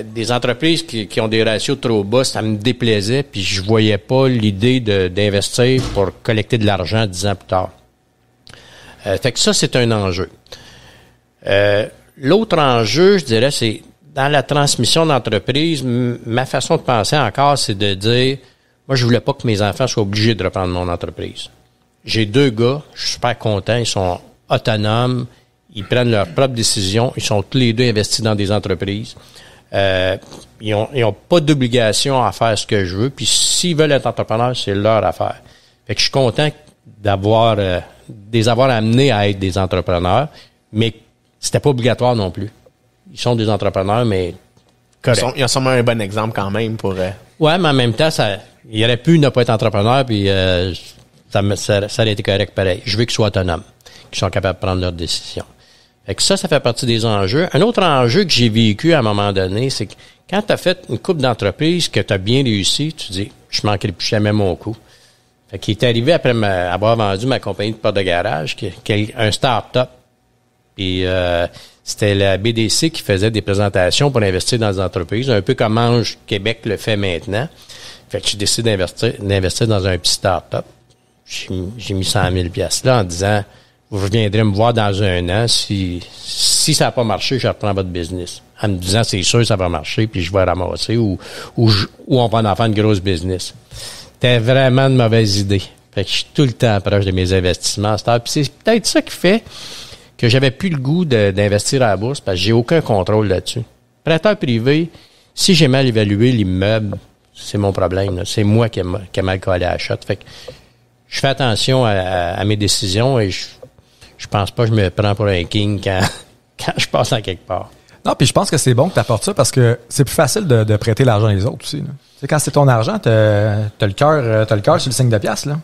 Des entreprises qui ont des ratios trop bas, ça me déplaisait, puis je voyais pas l'idée d'investir pour collecter de l'argent 10 ans plus tard. Fait que ça, c'est un enjeu. L'autre enjeu, je dirais, c'est dans la transmission d'entreprise, ma façon de penser encore, c'est de dire, moi, je voulais pas que mes enfants soient obligés de reprendre mon entreprise. J'ai 2 gars, je suis super content, ils sont autonomes, ils prennent leurs propres décisions, ils sont tous les 2 investis dans des entreprises. Ils ont pas d'obligation à faire ce que je veux, puis s'ils veulent être entrepreneurs, c'est leur affaire. Fait que je suis content d'avoir des avoir amenés à être des entrepreneurs, mais c'était pas obligatoire non plus. Ils sont des entrepreneurs, mais correct. Ils ont sûrement un bon exemple quand même pour... Ouais, mais en même temps, il aurait pu ne pas être entrepreneur, puis ça aurait été correct pareil. Je veux qu'ils soient autonomes, qu'ils soient capables de prendre leurs décisions. Fait que ça fait partie des enjeux. Un autre enjeu que j'ai vécu à un moment donné, c'est que quand tu as fait une couple d'entreprises, que tu as bien réussi, tu dis, je manquerai plus jamais mon coup. Fait qu'il est arrivé après avoir vendu ma compagnie de porte de garage, qui est un start-up. Puis c'était la BDC qui faisait des présentations pour investir dans des entreprises, un peu comme Ange Québec le fait maintenant. Fait que j'ai décidé d'investir dans un petit start-up. J'ai mis 100 000 $ là en disant, vous reviendrez me voir dans un an. Si ça n'a pas marché, je reprends votre business. En me disant, c'est sûr, ça va marcher, puis je vais ramasser ou on va en faire une grosse business. C'était vraiment une mauvaise idée. Fait que je suis tout le temps proche de mes investissements. Puis c'est peut-être ça qui fait que j'avais plus le goût d'investir à la bourse parce que j'ai aucun contrôle là-dessus. Prêteur privé, si j'ai mal évalué l'immeuble, c'est mon problème. Là. C'est moi qui ai mal collé à la shot. Fait que je fais attention à mes décisions et je pense pas que je me prends pour un king quand je passe en quelque part. Non, puis je pense que c'est bon que tu apportes ça parce que c'est plus facile de prêter l'argent des autres aussi. Tu sais, quand c'est ton argent, t'as le cœur sur le signe de pièce, là.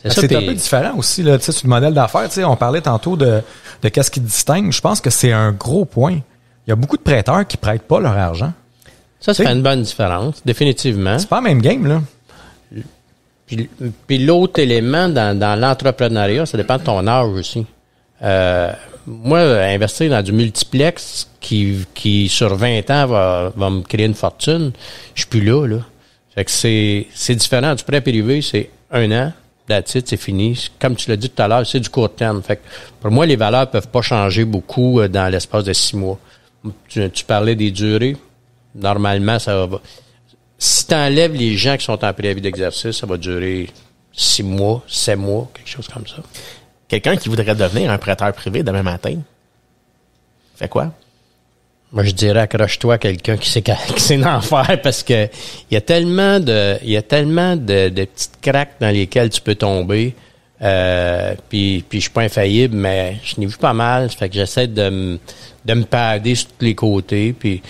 C'est un peu différent aussi, là, tu sais, sur le modèle d'affaires. Tu sais, on parlait tantôt de qu'est-ce qui distingue. Je pense que c'est un gros point. Il y a beaucoup de prêteurs qui prêtent pas leur argent. Ça fait une bonne différence, définitivement. C'est pas la même game, là. Puis l'autre élément dans l'entrepreneuriat, ça dépend de ton âge aussi. Moi, investir dans du multiplex qui sur 20 ans va me créer une fortune, je suis plus là. Fait que c'est différent. Du prêt privé, c'est 1 an, that's it, c'est fini. Comme tu l'as dit tout à l'heure, c'est du court terme. Fait que pour moi, les valeurs peuvent pas changer beaucoup dans l'espace de 6 mois. Tu parlais des durées. Normalement, ça va. Si tu enlèves les gens qui sont en préavis d'exercice, ça va durer 6 mois, 7 mois, quelque chose comme ça. Quelqu'un qui voudrait devenir un prêteur privé demain matin, fait quoi? Moi, je dirais accroche-toi à quelqu'un qui sait en faire parce que il y a tellement de petites craques dans lesquelles tu peux tomber. Puis je suis pas infaillible, mais je n'ai vu pas mal. Ça fait que j'essaie de me pader sur tous les côtés. Puis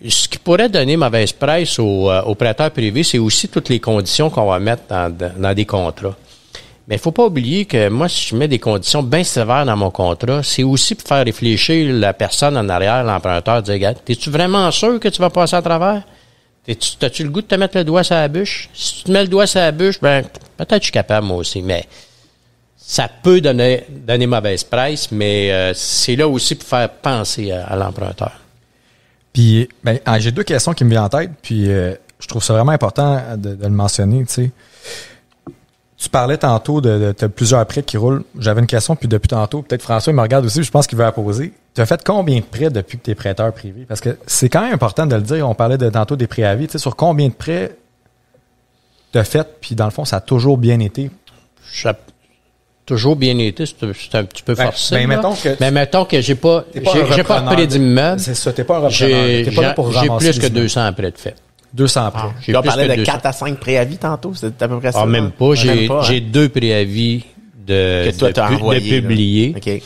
ce qui pourrait donner mauvaise presse aux prêteurs privés, c'est aussi toutes les conditions qu'on va mettre dans des contrats. Mais il faut pas oublier que moi, si je mets des conditions bien sévères dans mon contrat, c'est aussi pour faire réfléchir la personne en arrière, l'emprunteur, dire, regarde, t'es-tu vraiment sûr que tu vas passer à travers? T'as-tu le goût de te mettre le doigt sur la bûche? Si tu te mets le doigt sur la bûche, ben, peut-être je suis capable moi aussi, mais ça peut donner mauvaise presse, mais c'est là aussi pour faire penser à l'emprunteur. Puis, j'ai 2 questions qui me viennent en tête, puis je trouve ça vraiment important de le mentionner, tu sais. Tu parlais tantôt de plusieurs prêts qui roulent. J'avais une question, puis depuis tantôt, peut-être François il me regarde aussi, je pense qu'il veut la poser. Tu as fait combien de prêts depuis que tu es prêteur privé? Parce que c'est quand même important de le dire. On parlait tantôt des préavis. Tu sais, sur combien de prêts tu as fait, puis dans le fond, ça a toujours bien été? Ça a toujours bien été, c'est un petit peu forcé. Mais mettons que j'ai pas repris d'immeuble. C'est ça, t'es pas un repreneur. T'es pas là pour ramasser. J'ai plus que 200 prêts de fait. 200 prêts. On parlait de 4 à 5 préavis tantôt, c'est à peu près ça. Même pas. J'ai 2 préavis de publier. Okay.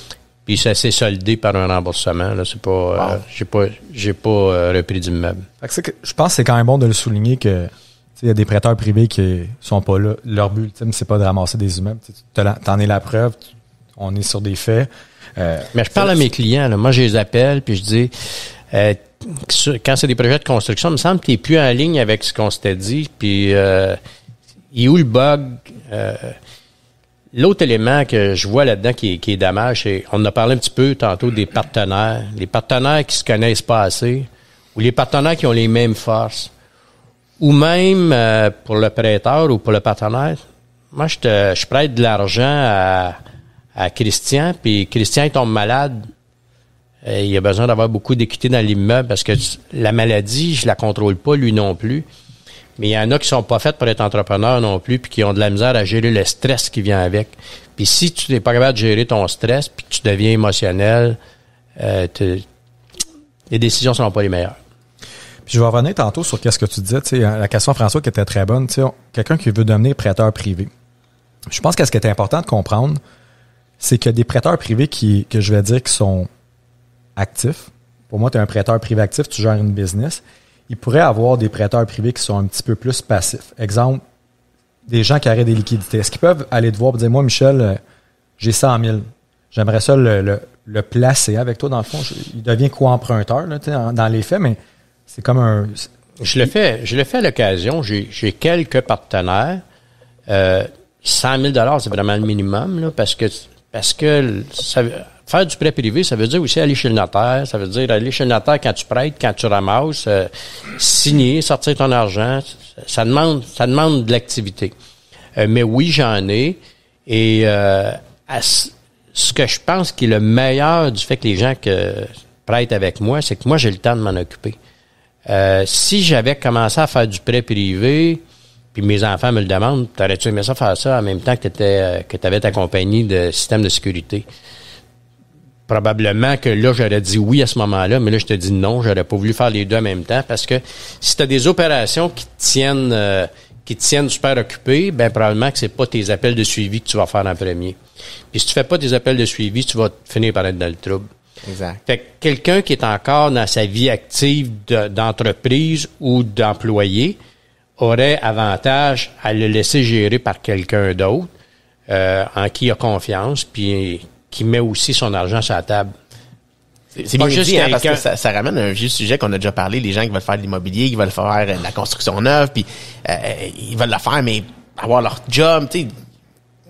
Puis ça s'est soldé par un remboursement. Là, c'est pas, j'ai pas repris d'immeuble. Je pense que c'est quand même bon de le souligner que il y a des prêteurs privés qui sont pas là. Leur but ultime, c'est pas de ramasser des immeubles. T'en es la preuve. On est sur des faits. Mais je parle à mes clients. Là. Moi, je les appelle puis je dis quand c'est des projets de construction, il me semble que tu n'es plus en ligne avec ce qu'on s'était dit. Puis, il est où le bug? L'autre élément que je vois là-dedans qui est dommage, c'est, on en a parlé un petit peu tantôt des partenaires. Les partenaires qui se connaissent pas assez, ou les partenaires qui ont les mêmes forces, ou même pour le prêteur ou pour le partenaire. Moi, je prête de l'argent à Christian, puis Christian il tombe malade. Il a besoin d'avoir beaucoup d'équité dans l'immeuble parce que la maladie, je la contrôle pas, lui non plus. Mais il y en a qui sont pas faits pour être entrepreneurs non plus puis qui ont de la misère à gérer le stress qui vient avec. Puis si tu n'es pas capable de gérer ton stress puis que tu deviens émotionnel, les décisions ne seront pas les meilleures. Puis je vais revenir tantôt sur ce que tu disais, tu sais, la question François qui était très bonne, tu sais, quelqu'un qui veut devenir prêteur privé. Je pense que ce qui est important de comprendre, c'est que des prêteurs privés que je vais dire qui sont actifs. Pour moi, tu es un prêteur privé actif, tu gères une business. Il pourrait avoir des prêteurs privés qui sont un petit peu plus passifs. Exemple, des gens qui auraient des liquidités. Est-ce qu'ils peuvent aller te voir et dire, moi, Michel, j'ai 100 000. J'aimerais ça le placer avec toi, dans le fond. Il devient co-emprunteur, là, dans les faits, mais c'est comme un... Je le fais à l'occasion. J'ai quelques partenaires. 100 000 c'est vraiment le minimum, là, parce que faire du prêt privé, ça veut dire aussi aller chez le notaire. Ça veut dire aller chez le notaire quand tu prêtes, quand tu ramasses, signer, sortir ton argent. Ça demande de l'activité. Mais oui, j'en ai. Et ce que je pense qui est le meilleur du fait que les gens prêtent avec moi, c'est que moi, j'ai le temps de m'en occuper. Si j'avais commencé à faire du prêt privé, puis mes enfants me le demandent, t'aurais-tu aimé ça faire ça en même temps que tu avais ta compagnie de système de sécurité? Probablement que là, j'aurais dit oui à ce moment-là, mais là, je te dis non, j'aurais pas voulu faire les deux en même temps, parce que si tu as des opérations qui te tiennent super occupé, ben probablement que c'est pas tes appels de suivi que tu vas faire en premier. Puis si tu fais pas tes appels de suivi, tu vas finir par être dans le trouble. Exact. Fait que quelqu'un qui est encore dans sa vie active d'entreprise ou d'employé aurait avantage à le laisser gérer par quelqu'un d'autre en qui il a confiance, puis qui met aussi son argent sur la table. C'est bien juste dit, parce que ça ramène un vieux sujet qu'on a déjà parlé, les gens qui veulent faire de l'immobilier, qui veulent faire de la construction neuve, puis ils veulent le faire, mais avoir leur job, tu sais.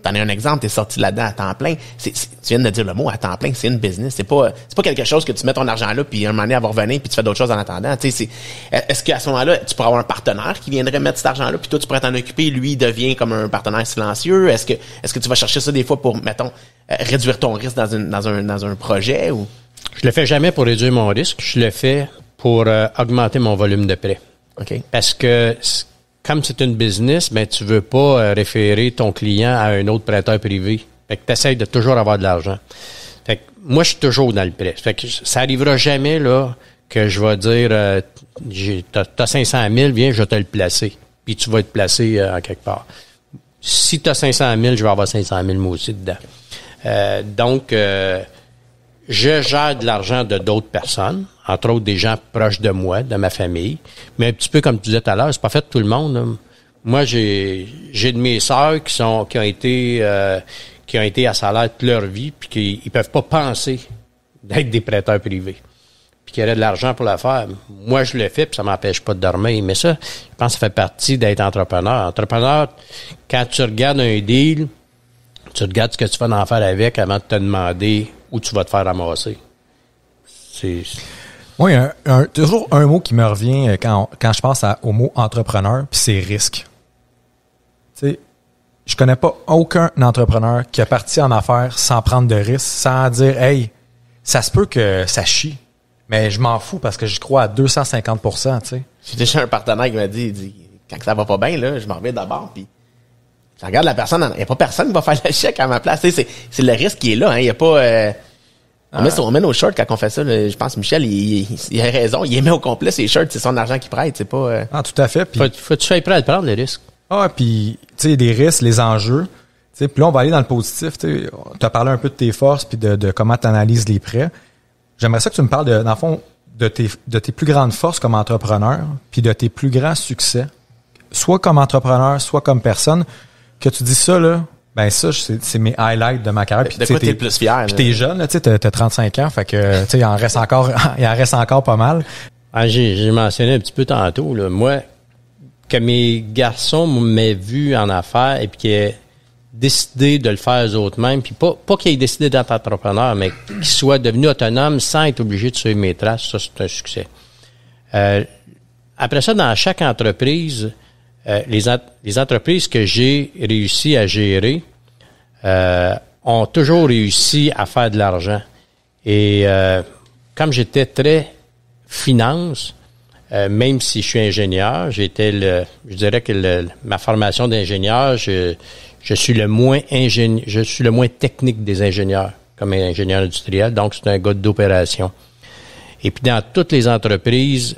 T'en as un exemple, t'es sorti là-dedans à temps plein. Tu viens de dire le mot à temps plein, c'est une business. C'est pas quelque chose que tu mets ton argent là, puis un moment donné, elle va revenir, puis tu fais d'autres choses en attendant. Tu sais, est-ce qu'à ce moment-là, tu pourrais avoir un partenaire qui viendrait mettre cet argent-là, puis toi, tu pourrais t'en occuper, lui, il devient comme un partenaire silencieux? Est-ce que tu vas chercher ça des fois pour, mettons, réduire ton risque dans un projet ou? Je le fais jamais pour réduire mon risque. Je le fais pour augmenter mon volume de prêt. OK. Parce que comme c'est une business, ben tu veux pas référer ton client à un autre prêteur privé. Fait que tu essaies de toujours avoir de l'argent. Fait que moi, je suis toujours dans le prêt. Fait que ça arrivera jamais là que je vais dire t'as 500 000, viens, je vais te le placer. Puis tu vas être placé en quelque part. Si t'as 500 000, je vais avoir 500 000 moi aussi dedans. Donc, je gère de l'argent de d'autres personnes, entre autres des gens proches de moi, de ma famille. Mais un petit peu comme tu disais tout à l'heure, c'est pas fait de tout le monde, là. Moi, j'ai de mes sœurs qui ont été à salaire toute leur vie, puis qui ils peuvent pas penser d'être des prêteurs privés, puis qui auraient de l'argent pour le faire. Moi, je le fais, puis ça m'empêche pas de dormir. Mais ça, je pense que ça fait partie d'être entrepreneur. Entrepreneur, quand tu regardes un deal, tu regardes ce que tu vas en faire avec avant de te demander où tu vas te faire ramasser. Oui, toujours un mot qui me revient quand je pense au mot entrepreneur, puis c'est risque. Tu sais, je connais pas aucun entrepreneur qui a parti en affaires sans prendre de risques, sans dire « Hey, ça se peut que ça chie, mais je m'en fous parce que j'y crois à 250 », tu sais. J'ai déjà un partenaire qui m'a dit quand ça va pas bien, là, je m'en reviens d'abord, puis je regarde la personne, il n'y a pas personne qui va faire le chèque à ma place. Tu sais, c'est le risque qui est là, hein. Il y a pas... On met nos shirts quand on fait ça. Là, je pense Michel, il a raison. Il met au complet ses shirts. C'est son argent qu'il prête. C'est pas... Ah, tout à fait. Puis, faut que tu sois prêt à prendre les risques. Ah, puis, tu sais, des risques, les enjeux. Puis là, on va aller dans le positif. Tu as parlé un peu de tes forces puis de comment tu analyses les prêts. J'aimerais ça que tu me parles, dans le fond, de tes plus grandes forces comme entrepreneur puis de tes plus grands succès, soit comme entrepreneur, soit comme personne, que tu dis ça, là, ben ça, c'est mes highlights de ma carrière. De quoi t'es le plus fier? Puis t'es jeune, là, tu sais, t'as 35 ans, fait que, tu sais, il en reste encore pas mal. Ah, j'ai mentionné un petit peu tantôt, là, moi, que mes garçons m'aient vu en affaires et puis qu'ils aient décidé de le faire eux autres mêmes, puis pas qu'ils aient décidé d'être entrepreneur, mais qu'ils soient devenus autonomes sans être obligés de suivre mes traces, ça, c'est un succès. Après ça, dans chaque entreprise, les entreprises que j'ai réussi à gérer ont toujours réussi à faire de l'argent. Et comme j'étais très finance, même si je suis ingénieur, je dirais que ma formation d'ingénieur, je suis le moins technique des ingénieurs, comme ingénieur industriel, donc c'est un gars d'opération. Et puis dans toutes les entreprises,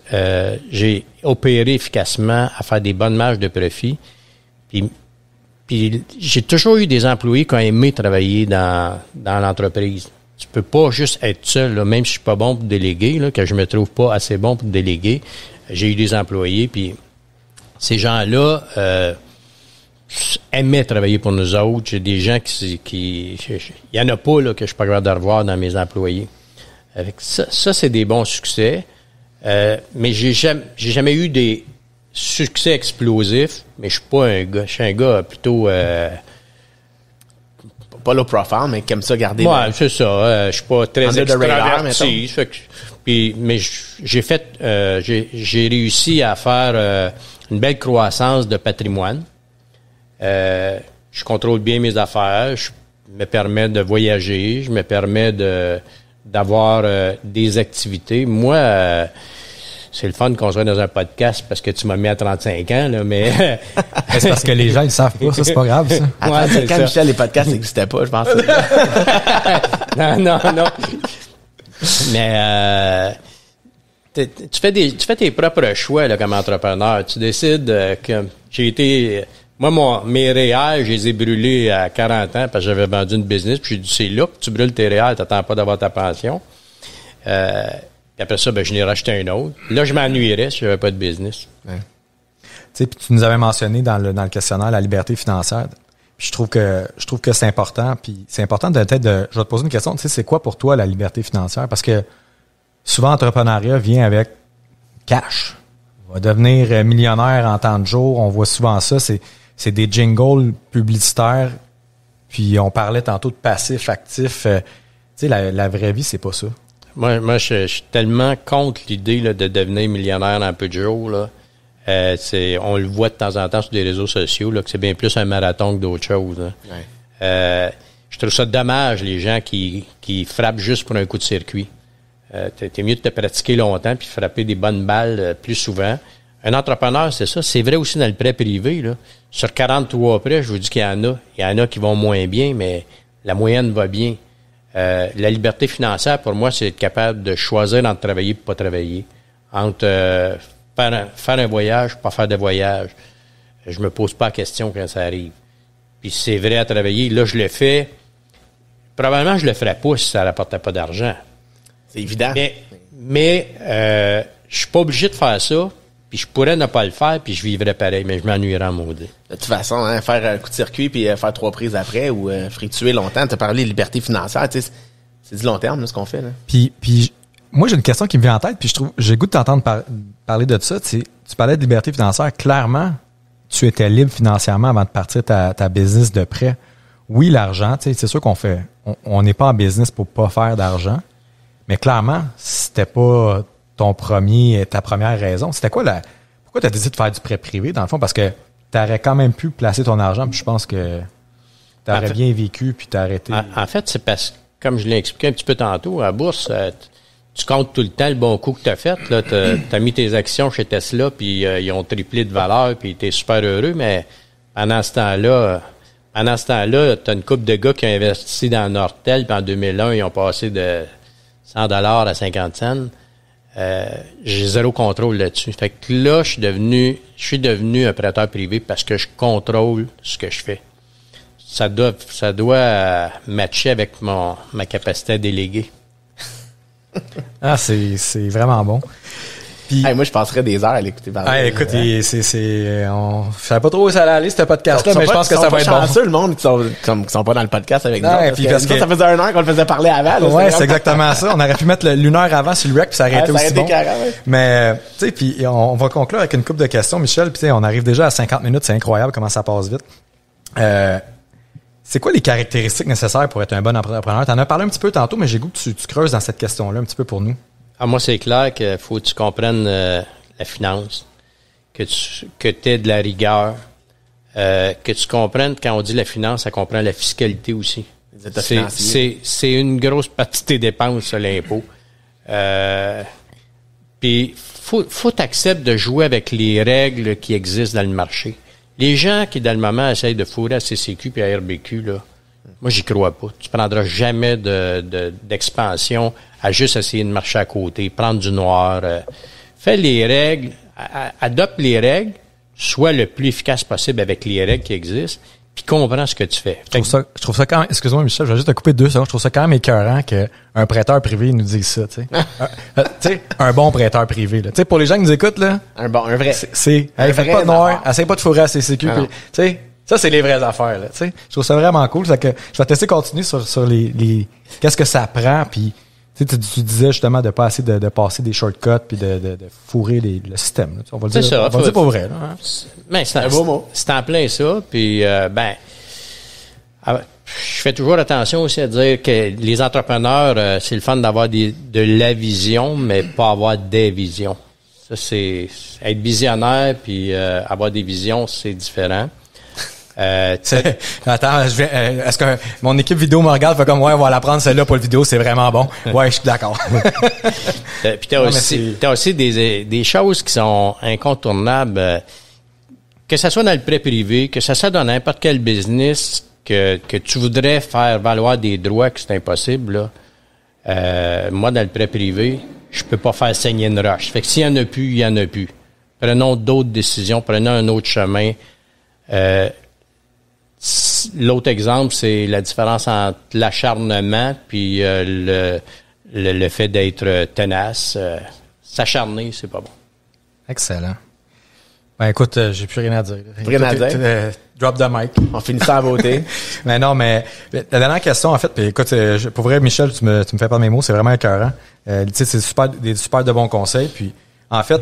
j'ai opéré efficacement à faire des bonnes marges de profit. Puis Puis j'ai toujours eu des employés qui ont aimé travailler dans l'entreprise. Tu peux pas juste être seul, là, même si je suis pas bon pour déléguer, là, que je me trouve pas assez bon pour déléguer. J'ai eu des employés, puis ces gens-là aimaient travailler pour nous autres. J'ai des gens il y en a pas là que je suis pas capable de revoir dans mes employés. Avec ça c'est des bons succès. Mais j'ai jamais eu des succès explosifs, mais je suis pas un gars. Je suis un gars plutôt Pas low profile, mais qui aime ça garder. Ouais, c'est ça. Je suis pas très Under the radar, extraverti. Mais j'ai réussi à faire une belle croissance de patrimoine. Je contrôle bien mes affaires. Je me permets de voyager. Je me permets d'avoir des activités. Moi, c'est le fun qu'on soit dans un podcast parce que tu m'as mis à 35 ans, là, mais... C'est parce que les gens, ils savent pas. Ça, c'est pas grave, ça. Attends, quand Michel, les podcasts n'existaient pas, je pense. Non. Mais tu fais tes propres choix là, comme entrepreneur. Tu décides que j'ai été... Moi, mes REER, je les ai brûlés à 40 ans parce que j'avais vendu une business. Puis j'ai dit, c'est là que tu brûles tes REER, t'attends pas d'avoir ta pension. Puis après ça, je n'ai racheté un autre. Là, je m'ennuierais si j'avais pas de business. Ouais. Tu sais, puis tu nous avais mentionné dans le questionnaire la liberté financière. Puis je trouve que c'est important. Puis c'est important je vais te poser une question. Tu sais, c'est quoi pour toi la liberté financière? Parce que souvent, l'entrepreneuriat vient avec cash. On va devenir millionnaire en temps de jour. On voit souvent ça. C'est des jingles publicitaires. Puis on parlait tantôt de passif, actif. Tu sais, la vraie vie, c'est pas ça. Moi, je suis tellement contre l'idée là, de devenir millionnaire en peu de jours. Là. On le voit de temps en temps sur des réseaux sociaux, là, que c'est bien plus un marathon que d'autres choses. Là. Ouais. Je trouve ça dommage, les gens qui frappent juste pour un coup de circuit. T'es mieux de te pratiquer longtemps puis frapper des bonnes balles plus souvent. Un entrepreneur, c'est ça. C'est vrai aussi dans le prêt privé. Là. Sur 43 prêts, je vous dis qu'il y en a. Il y en a qui vont moins bien, mais la moyenne va bien. La liberté financière, pour moi, c'est être capable de choisir entre travailler et pas travailler. Entre faire un voyage, pas faire de voyage. Je me pose pas la question quand ça arrive. Puis c'est vrai à travailler. Là, je le fais. Probablement, je le ferais pas si ça rapportait pas d'argent. C'est évident. Mais je suis pas obligé de faire ça. Puis je pourrais ne pas le faire, puis je vivrais pareil, mais je m'ennuierais en maudit. De toute façon, hein, faire un coup de circuit puis faire 3 prises après ou frituer longtemps, t'as parlé de liberté financière, tu sais, c'est du long terme là, ce qu'on fait. Là. Puis moi, j'ai une question qui me vient en tête, puis je trouve j'ai le goût de t'entendre parler de ça. Tu parlais de liberté financière. Clairement, tu étais libre financièrement avant de partir ta business de prêt. Oui, l'argent, tu sais, c'est sûr on n'est pas en business pour pas faire d'argent, mais clairement, c'était pas ta première raison. C'était quoi pourquoi tu as décidé de faire du prêt privé, dans le fond? Parce que tu aurais quand même pu placer ton argent, puis je pense que tu aurais bien vécu, puis tu as arrêté. En fait, c'est parce que, comme je l'ai expliqué un petit peu tantôt, à la bourse, tu comptes tout le temps le bon coup que tu as fait. Tu as mis tes actions chez Tesla, puis ils ont triplé de valeur, puis tu es super heureux, mais pendant ce temps-là, tu as une couple de gars qui ont investi dans Nortel, puis en 2001, ils ont passé de $100 à 50 cents. J'ai zéro contrôle là-dessus. Fait que là, je suis devenu un prêteur privé parce que je contrôle ce que je fais. Ça doit matcher avec ma capacité à déléguer. Ah, c'est vraiment bon. Puis, moi, je passerais des heures à l'écouter parler. Écoute, on savait pas trop où ça allait aller, ce podcast-là, mais je pense que ça va être bon. C'est le monde qui sont pas dans le podcast avec nous. Puis parce que ça faisait 1 heure qu'on le faisait parler avant. Là, ouais, c'est exactement ça. On aurait pu mettre l'1 heure avant sur le rec, puis ça aurait été aussi bon. Mais, tu sais, puis on va conclure avec une couple de questions, Michel. Puis, on arrive déjà à 50 minutes. C'est incroyable comment ça passe vite. C'est quoi les caractéristiques nécessaires pour être un bon entrepreneur? T'en as parlé un petit peu tantôt, mais j'ai goût que tu creuses dans cette question-là un petit peu pour nous. Moi, c'est clair qu'il faut que tu comprennes la finance, que tu aies de la rigueur, que tu comprennes, quand on dit la finance, ça comprend la fiscalité aussi. C'est une grosse partie de tes dépenses, ça, l'impôt. Puis, faut t'accepter de jouer avec les règles qui existent dans le marché. Les gens qui, dans le moment, essayent de fourrer à CCQ et à RBQ, là, moi, j'y crois pas. Tu prendras jamais d'expansion à juste essayer de marcher à côté, prendre du noir. Fais les règles, adopte les règles, sois le plus efficace possible avec les règles qui existent, puis comprends ce que tu fais. Je trouve ça quand même, excuse-moi Michel, je vais juste te couper 2 secondes, je trouve ça quand même écœurant qu'un prêteur privé nous dise ça, tu sais. Tu sais, un bon prêteur privé, là. Tu sais, pour les gens qui nous écoutent, là. Un vrai. Faites pas de noir, essayez pas de fourrer à CCQ, tu sais. Ça, c'est les vraies affaires, là, tu sais. Je trouve ça vraiment cool, c'est que je vais te laisser continuer sur les qu'est-ce que ça prend, puis tu disais justement de pas essayer de passer des shortcuts puis de fourrer le système. Là. On va le dire, ça, on va le dire pour vrai. Là, hein? Ben, c'est un beau mot. C'est en plein ça. Puis, je fais toujours attention aussi à dire que les entrepreneurs, c'est le fun d'avoir de la vision, mais pas avoir des visions. Ça, c'est être visionnaire puis avoir des visions, c'est différent. Attends, est-ce que mon équipe vidéo me regarde, fait comme ouais, on va la prendre celle-là pour le vidéo, c'est vraiment bon. Ouais, je suis d'accord. Puis t'as aussi des choses qui sont incontournables, que ça soit dans le prêt privé, que ça soit dans n'importe quel business, que tu voudrais faire valoir des droits, que c'est impossible. Là. Moi, dans le prêt privé, je peux pas faire saigner une roche. Fait que s'il y en a plus, il y en a plus. Prenons d'autres décisions, prenons un autre chemin. L'autre exemple, c'est la différence entre l'acharnement puis le fait d'être tenace. S'acharner, c'est pas bon. Excellent. Ben écoute, j'ai plus rien à dire. Rien à dire? Drop the mic. On finit ça en beauté. Mais non, mais la dernière question, en fait, puis écoute, pour vrai, Michel, tu me fais pas mes mots, c'est vraiment écœurant. Tu sais, c'est des super de bons conseils. Puis en fait,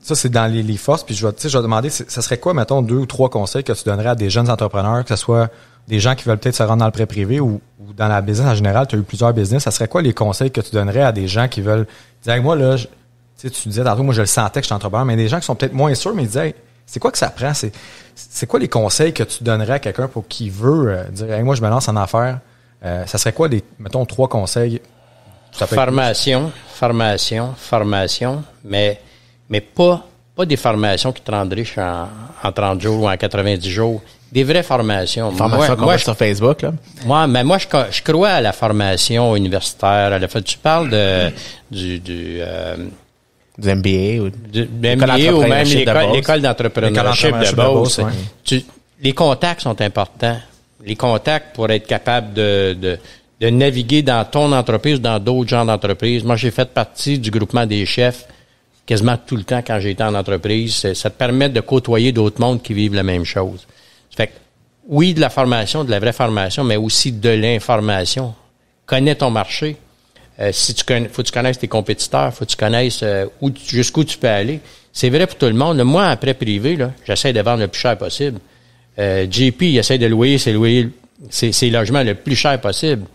ça, c'est dans les forces. Puis je vais demander, ça serait quoi, mettons, 2 ou 3 conseils que tu donnerais à des jeunes entrepreneurs, que ce soit des gens qui veulent peut-être se rendre dans le prêt privé ou dans la business en général, tu as eu plusieurs business. Ça serait quoi les conseils que tu donnerais à des gens qui veulent dire, moi, là, tu disais tantôt, moi, je le sentais que je suis entrepreneur, mais des gens qui sont peut-être moins sûrs, mais ils disaient, hey, c'est quoi que ça prend? C'est quoi les conseils que tu donnerais à quelqu'un pour qui veut dire, hey, moi, je me lance en affaires? Ça serait quoi mettons, 3 conseils? Formation, mais pas des formations qui te rendent riche en 30 jours ou en 90 jours. Des vraies formations. Formation qu'on voit sur Facebook, là. Moi, je crois à la formation universitaire. Tu parles du MBA ou du MBA ou même l'école d'entrepreneurship de Beauce. Ouais. Les contacts sont importants. Les contacts pour être capable de naviguer dans ton entreprise ou dans d'autres genres d'entreprises. Moi, j'ai fait partie du groupement des chefs quasiment tout le temps quand j'ai été en entreprise. Ça te permet de côtoyer d'autres mondes qui vivent la même chose. Fait que, oui, de la formation, de la vraie formation, mais aussi de l'information. Connais ton marché. Faut que tu connaisses tes compétiteurs, faut que tu connaisses jusqu'où tu peux aller. C'est vrai pour tout le monde. Moi, en prêt privé, là, j'essaie de vendre le plus cher possible. JP, il essaie de louer ses logements le plus cher possible.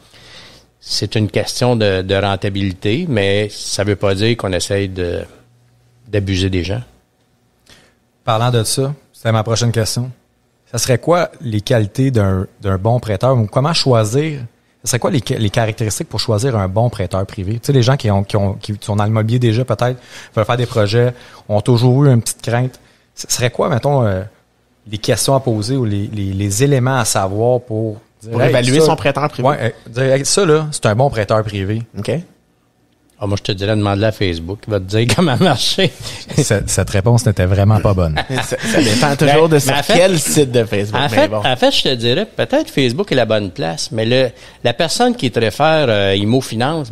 C'est une question de rentabilité, mais ça veut pas dire qu'on essaie d'abuser des gens. Parlant de ça, c'était ma prochaine question. Ça serait quoi les qualités d'un bon prêteur ou comment choisir? Ça serait quoi les caractéristiques pour choisir un bon prêteur privé? Tu sais, les gens qui sont dans l'immobilier déjà, peut-être, veulent faire des projets, ont toujours eu une petite crainte. Ce serait quoi, mettons, les questions à poser ou les éléments à savoir pour dire, pour évaluer son prêteur privé? Ouais, dire, ça, là, c'est un bon prêteur privé. OK. Moi, je te dirais de demander à Facebook. Il va te dire comment marcher. Cette réponse n'était vraiment pas bonne. Ça dépend toujours de quel site de Facebook. En fait, je te dirais, peut-être Facebook est la bonne place, mais la personne qui te réfère Immo Finance,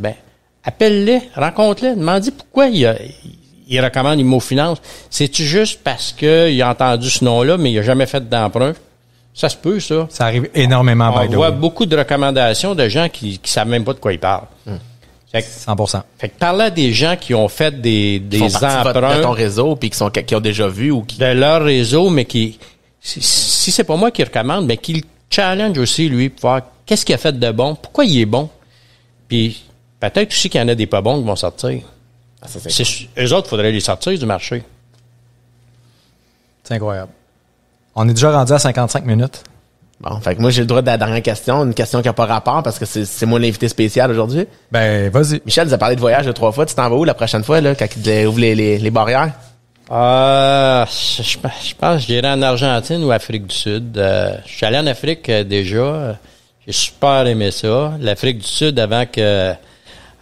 appelle-les, rencontre-les, demande-lui pourquoi il recommande Immo Finance. C'est-tu juste parce qu'il a entendu ce nom-là, mais il n'a jamais fait d'emprunt? Ça se peut, ça. Ça arrive énormément. On voit beaucoup de recommandations de gens qui savent même pas de quoi ils parlent. 100%. Fait que parler à des gens qui ont fait des emprunts de ton réseau puis qui ont déjà vu ou qui de leur réseau, mais si c'est pas moi qui recommande, mais qui le challenge aussi lui pour voir qu'est-ce qu'il a fait de bon, pourquoi il est bon, puis peut-être aussi qu'il y en a des pas bons qui vont sortir. Eux autres, faudrait les sortir du marché. C'est incroyable. On est déjà rendu à 55 minutes. Bon, fait que moi, j'ai le droit de la dernière question, une question qui n'a pas rapport parce que c'est moi l'invité spécial aujourd'hui. Ben, vas-y. Michel nous a parlé de voyage 3 fois. Tu t'en vas où la prochaine fois, là, quand il ouvre les barrières? Je pense que j'irai en Argentine ou Afrique du Sud. Je suis allé en Afrique déjà. J'ai super aimé ça. L'Afrique du Sud, avant que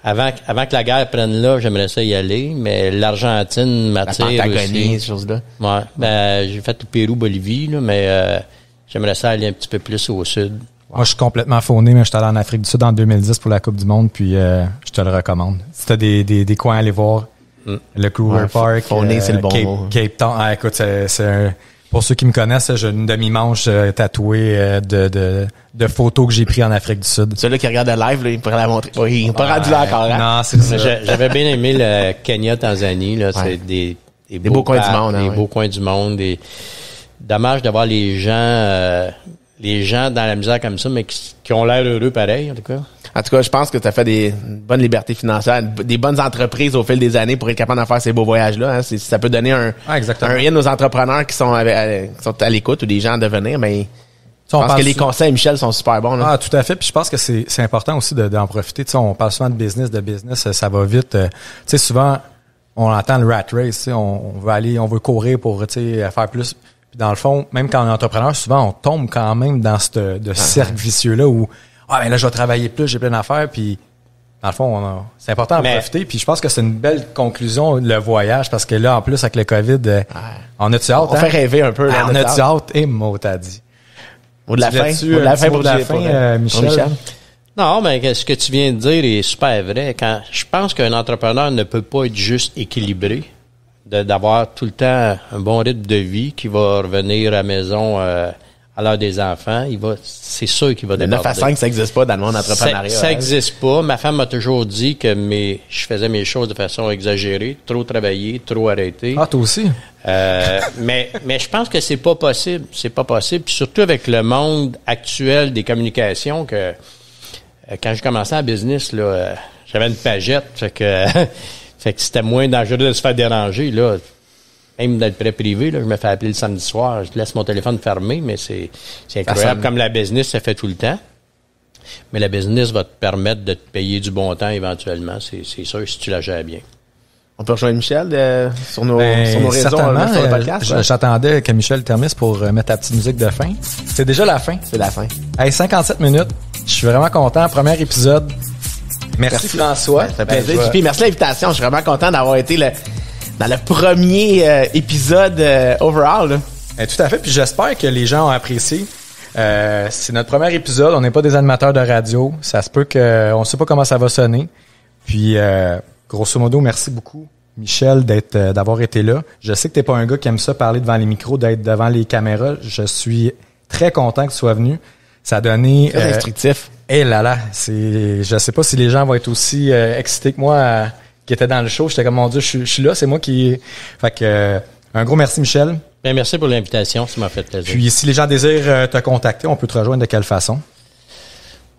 la guerre prenne là, j'aimerais ça y aller, mais l'Argentine m'attire aussi. Ces choses-là. Ouais. J'ai fait le Pérou, Bolivie, là, mais j'aimerais ça aller un petit peu plus au sud. Moi, je suis complètement fauné, mais je suis allé en Afrique du Sud en 2010 pour la Coupe du Monde, puis je te le recommande. Si t'as des coins à aller voir, le Kruger Park, fauné, c'est le bon mot. Cape Town. Ah, écoute, pour ceux qui me connaissent, j'ai une demi-manche tatouée de photos que j'ai prises en Afrique du Sud. Celui qui regarde le live, là, il pourrait la montrer. Oui, il n'est pas rendu là encore. Hein? Non, c'est ça. J'avais bien aimé le Kenya, Tanzanie. Là, c'est des beaux coins du monde. Des beaux coins du monde. Dommage d'avoir les gens dans la misère comme ça, mais qui ont l'air heureux pareil, en tout cas. En tout cas, je pense que tu as fait des bonnes libertés financières, des bonnes entreprises au fil des années pour être capable de faire ces beaux voyages-là. Hein. Ça peut donner un in aux entrepreneurs qui sont à l'écoute ou des gens à devenir, mais je pense que les conseils, Michel, sont super bons. Là. Ah, tout à fait. Puis je pense que c'est important aussi d'en profiter. Tu sais, on parle souvent de business, ça va vite. Tu sais, souvent, on entend le rat race. On veut courir pour faire plus. Puis dans le fond, même quand on est entrepreneur, souvent on tombe quand même dans ce cercle vicieux-là où ben là, je vais travailler plus, j'ai plein d'affaires, puis dans le fond, c'est important d'en profiter. Puis je pense que c'est une belle conclusion, le voyage, parce que là, en plus, avec le COVID, on a-tu hâte? On fait rêver un peu. Là, on a-tu hâte? Et mot t'as dit. Mot de la fin pour Michel. Non, mais ce que tu viens de dire est super vrai. Je pense qu'un entrepreneur ne peut pas être juste équilibré, d'avoir tout le temps un bon rythme de vie qui va revenir à la maison à l'heure des enfants. C'est sûr qu'il va déborder. 9 à 5, ça n'existe pas dans le monde entrepreneuriat. Ça n'existe pas. Ma femme m'a toujours dit que je faisais mes choses de façon exagérée, trop travailler, trop arrêter. Ah, toi aussi? Mais je pense que c'est pas possible. C'est pas possible. Puis surtout avec le monde actuel des communications que quand je commençais en business, là, j'avais une pagette. Fait que c'était moins dangereux de se faire déranger, là. Même dans le prêt privé, là, je me fais appeler le samedi soir. Je laisse mon téléphone fermé, mais c'est incroyable. Comme la business, ça fait tout le temps. Mais la business va te permettre de te payer du bon temps éventuellement. C'est sûr, si tu la gères bien. On peut rejoindre Michel sur nos réseaux, sur le podcast. J'attendais que Michel termine pour mettre ta petite musique de fin. C'est déjà la fin. C'est la fin. Hey, 57 minutes. Je suis vraiment content. Premier épisode. Merci François. Ça fait plaisir. JP, merci de l'invitation. Je suis vraiment content d'avoir été dans le premier épisode overall. Tout à fait. Puis j'espère que les gens ont apprécié. C'est notre premier épisode. On n'est pas des animateurs de radio. Ça se peut qu'on ne sait pas comment ça va sonner. Puis grosso modo, merci beaucoup, Michel, d'avoir été là. Je sais que t'es pas un gars qui aime ça parler devant les micros, d'être devant les caméras. Je suis très content que tu sois venu. Ça a donné... Très instructif. Je sais pas si les gens vont être aussi excités que moi qui étaient dans le show. J'étais comme, mon Dieu, je suis là, c'est moi qui... Fait que, un gros merci, Michel. Bien, merci pour l'invitation, ça m'a fait plaisir. Puis, si les gens désirent te contacter, on peut te rejoindre de quelle façon?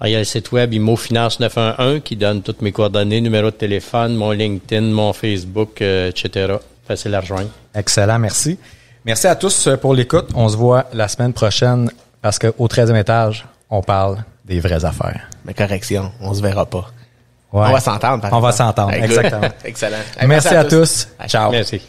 Il y a le site web IMOfinance 911 qui donne toutes mes coordonnées, numéro de téléphone, mon LinkedIn, mon Facebook, etc. Facile à rejoindre. Excellent, merci. Merci à tous pour l'écoute. On se voit la semaine prochaine parce qu'au 13e étage, on parle des vraies affaires. Mais correction, on se verra pas. Ouais. On va s'entendre. On va s'entendre, exactement. Excellent. Merci à tous. Ciao. Merci.